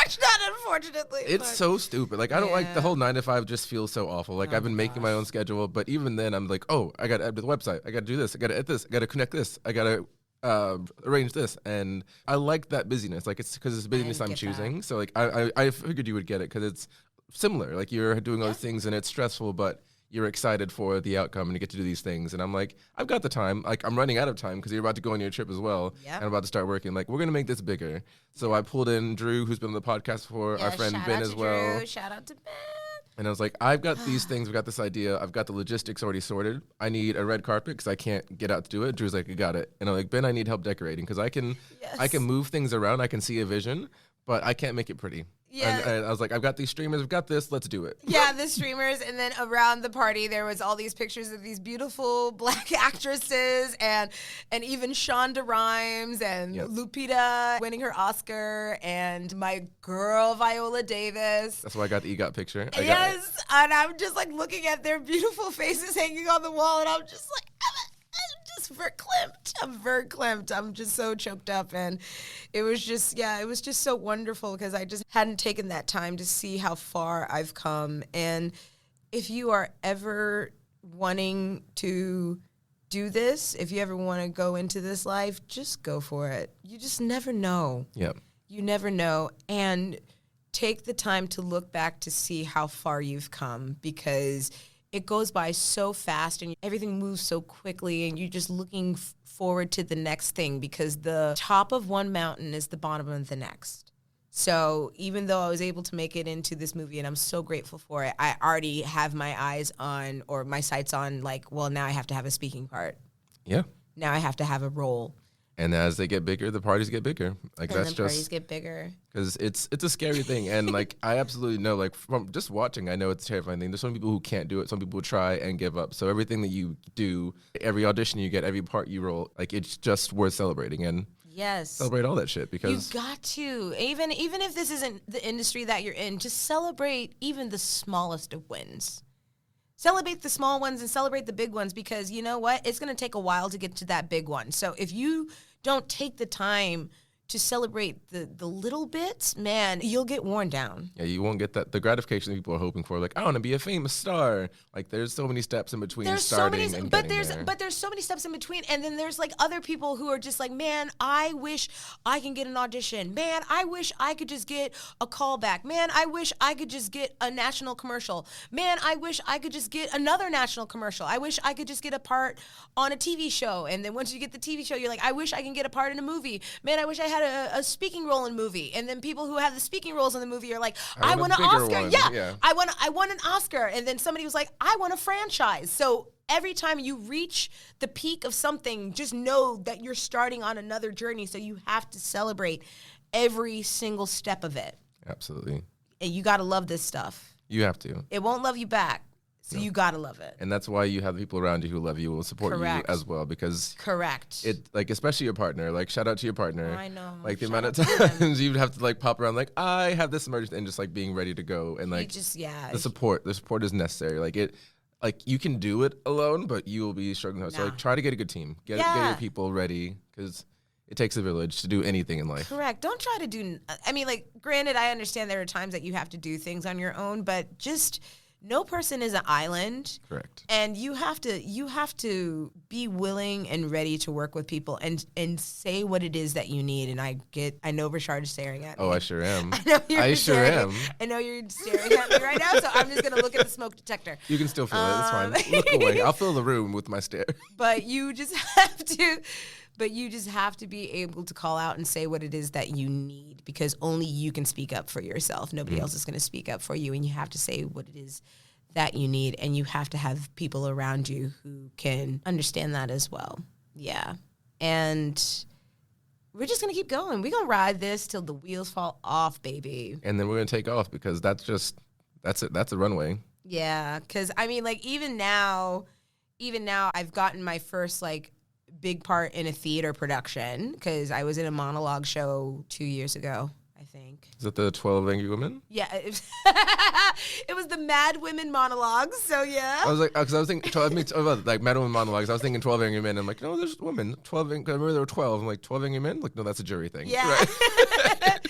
Unfortunately. it's so stupid. Like I don't like the whole 9 to 5 just feels so awful. Like I've been making my own schedule, but even then I'm like, I got to edit the website. I got to do this. I got to edit this. I got to connect this. I got to arrange this. And I like that busyness. Like it's because it's busyness I'm choosing. So like I figured you would get it because it's similar. Like you're doing all these things and it's stressful, but you're excited for the outcome and you get to do these things. And I'm like, I've got the time. Like I'm running out of time because you're about to go on your trip as well. Yep. And I'm about to start working. Like we're going to make this bigger. So I pulled in Drew, who's been on the podcast before, our friend Ben as well. Shout out to Ben. And I was like, I've got these things. I've got this idea. I've got the logistics already sorted. I need a red carpet because I can't get out to do it. Drew's like, you got it. And I'm like, Ben, I need help decorating because I can move things around. I can see a vision, but I can't make it pretty. Yeah. And I was like, I've got these streamers. I've got this. Let's do it. Yeah, the streamers. And then around the party, there was all these pictures of these beautiful Black actresses and even Shonda Rhimes and Lupita winning her Oscar and my girl, Viola Davis. That's why I got the EGOT picture. Yes. And I'm just like looking at their beautiful faces hanging on the wall. And I'm just like, I'm verklempt. I'm just so choked up. And it was just so wonderful because I just hadn't taken that time to see how far I've come. And if you are ever wanting to do this, if you ever want to go into this life, just go for it. You just never know. Yep. You never know. And take the time to look back to see how far you've come, because it goes by so fast and everything moves so quickly and you're just looking forward to the next thing, because the top of one mountain is the bottom of the next. So even though I was able to make it into this movie and I'm so grateful for it, I already have my eyes on, or my sights on, like, well, now I have to have a speaking part. Yeah. Now I have to have a role. And as they get bigger, the parties get bigger. Like and that's the parties get bigger. Because it's a scary thing. And like I absolutely know, like from just watching, I know it's a terrifying thing. There's some people who can't do it. Some people try and give up. So everything that you do, every audition you get, every part you roll, like it's just worth celebrating. And celebrate all that shit, because you got to. Even if this isn't the industry that you're in, just celebrate even the smallest of wins. Celebrate the small ones and celebrate the big ones, because you know what? It's going to take a while to get to that big one. So if you don't take the time to celebrate the little bits, man, you'll get worn down. Yeah, you won't get the gratification that people are hoping for. Like, I want to be a famous star. Like, there's so many steps in between starting and getting there. But there's so many steps in between. And then there's, like, other people who are just like, man, I wish I can get an audition. Man, I wish I could just get a callback. Man, I wish I could just get a national commercial. Man, I wish I could just get another national commercial. I wish I could just get a part on a TV show. And then once you get the TV show, you're like, I wish I can get a part in a movie. Man, I wish I had a speaking role in a movie. And then people who have the speaking roles in the movie are like, I want an Oscar. Yeah. I want an Oscar. And then somebody was like, I want a franchise. So every time you reach the peak of something, just know that you're starting on another journey. So you have to celebrate every single step of it. Absolutely. And you got to love this stuff. You have to. It won't love you back. So you got to love it. And that's why you have the people around you who love you, will support you as well, because it, like, especially your partner, like, shout out to your partner. I know. Like, the amount of times you'd have to, like, pop around, like, I have this emergency, and just, like, being ready to go. And, like, the support is necessary. Like, you can do it alone, but you will be struggling hard. So, like, try to get a good team. Get your people ready, because it takes a village to do anything in life. Correct. Don't try to do, I mean, like, granted, I understand there are times that you have to do things on your own, but just no person is an island. Correct. And you have to be willing and ready to work with people and say what it is that you need. And I know Rashard is staring at me. Oh, I sure am. I sure am. I know you're staring at me right now, so I'm just gonna look at the smoke detector. You can still feel it. It's fine. Look away. I'll fill the room with my stare. But you just have to be able to call out and say what it is that you need, because only you can speak up for yourself. Nobody else is going to speak up for you, and you have to say what it is that you need, and you have to have people around you who can understand that as well. Yeah. And we're just going to keep going. We're going to ride this till the wheels fall off, baby. And then we're going to take off, because that's it. That's a runway. Yeah, because I mean, like even now, I've gotten my first like big part in a theater production because I was in a monologue show 2 years ago, I think. Is that the 12 Angry Women? Yeah, it was the Mad Women monologues. So yeah, I was like, because I was thinking, like Mad Women monologues. I was thinking 12 Angry Men. I'm like, no, there's women. 12. I remember there were 12. I'm like, 12 Angry Men. Like, no, that's a jury thing. Yeah. Right.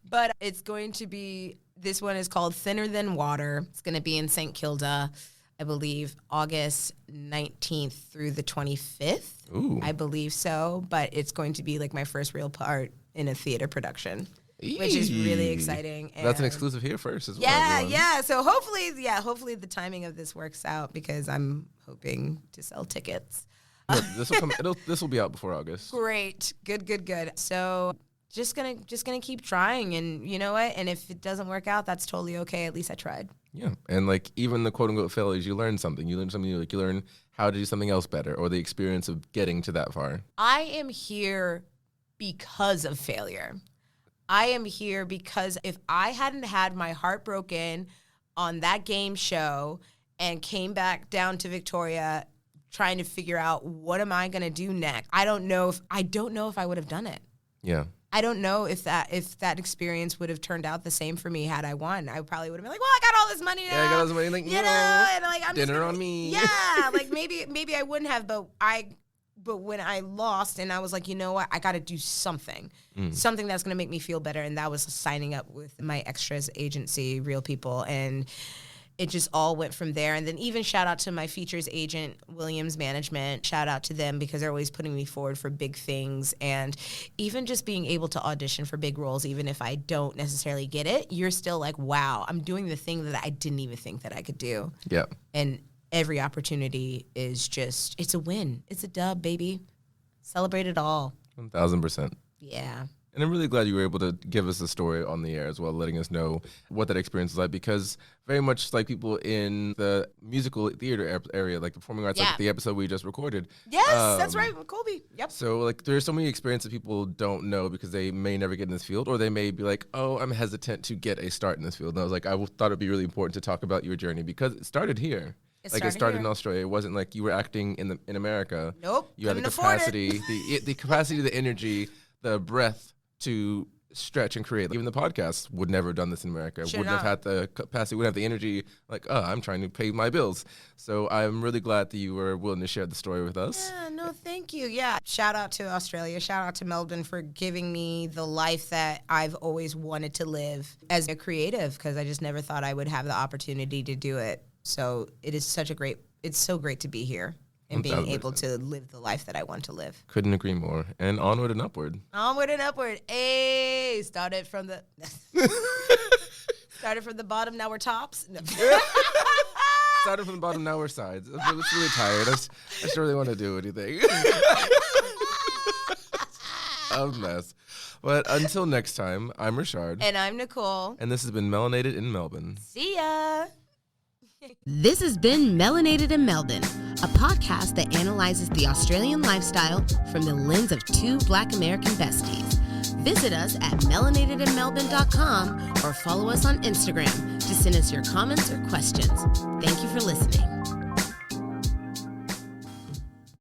But it's going to be. This one is called Thinner Than Water. It's going to be in St. Kilda, I believe, August 19th through the 25th. Ooh. I believe so. But it's going to be like my first real part in a theater production, which is really exciting. And that's an exclusive here first as well. Yeah, everyone. yeah. So hopefully the timing of this works out because I'm hoping to sell tickets. No, this will come. This will be out before August. Great. Good. So just gonna keep trying, and you know what? And if it doesn't work out, that's totally okay. At least I tried. Yeah, and like even the quote unquote failures, you learn something. You learn something new. Like you learn how to do something else better, or the experience of getting to that far. I am here because of failure. I am here because if I hadn't had my heart broken on that game show and came back down to Victoria trying to figure out what am I going to do next, I don't know if I would have done it. Yeah. I don't know if that experience would have turned out the same for me had I won. I probably would have been like, well, I got all this money now. Yeah, I got all this money. Like, you know, and like I'm dinner on me. Yeah, like maybe I wouldn't have, but when I lost and I was like, you know what, I got to do something that's going to make me feel better. And that was signing up with my extras agency, Real People. And it just all went from there. And then even shout out to my features agent, Williams Management. Shout out to them because they're always putting me forward for big things. And even just being able to audition for big roles, even if I don't necessarily get it, you're still like, wow, I'm doing the thing that I didn't even think that I could do. Yeah. And every opportunity is just, it's a win. It's a dub, baby. Celebrate it all. 1,000%. Yeah. And I'm really glad you were able to give us the story on the air as well, letting us know what that experience was like, because very much like people in the musical theater area, like the performing arts, like the episode we just recorded. Yes, that's right, Colby. Yep. So like there's so many experiences people don't know because they may never get in this field, or they may be like, oh, I'm hesitant to get a start in this field. And I was like, I thought it'd be really important to talk about your journey because it started here. It started in Australia. It wasn't like you were acting in America. Nope. You had the capacity, the capacity, the energy, the breath to stretch and create. Like, even the podcast would never have done this in America. Wouldn't have had the capacity, wouldn't have the energy, like, I'm trying to pay my bills. So I'm really glad that you were willing to share the story with us. Yeah, no, thank you. Yeah, shout out to Australia. Shout out to Melbourne for giving me the life that I've always wanted to live as a creative, because I just never thought I would have the opportunity to do it. So it's so great to be here and being 1,000%. able to live the life that I want to live. Couldn't agree more. And onward and upward. Onward and upward. Hey, started from the bottom, now we're tops. No. Started from the bottom, now we're sides. I'm just really tired. I just don't really want to do anything. A mess. But until next time, I'm Rashard. And I'm Nicole. And this has been Melanated in Melbourne. See ya. This has been Melanated in Melbourne, a podcast that analyzes the Australian lifestyle from the lens of two Black American besties. Visit us at melanatedinmelbourne.com or follow us on Instagram to send us your comments or questions. Thank you for listening.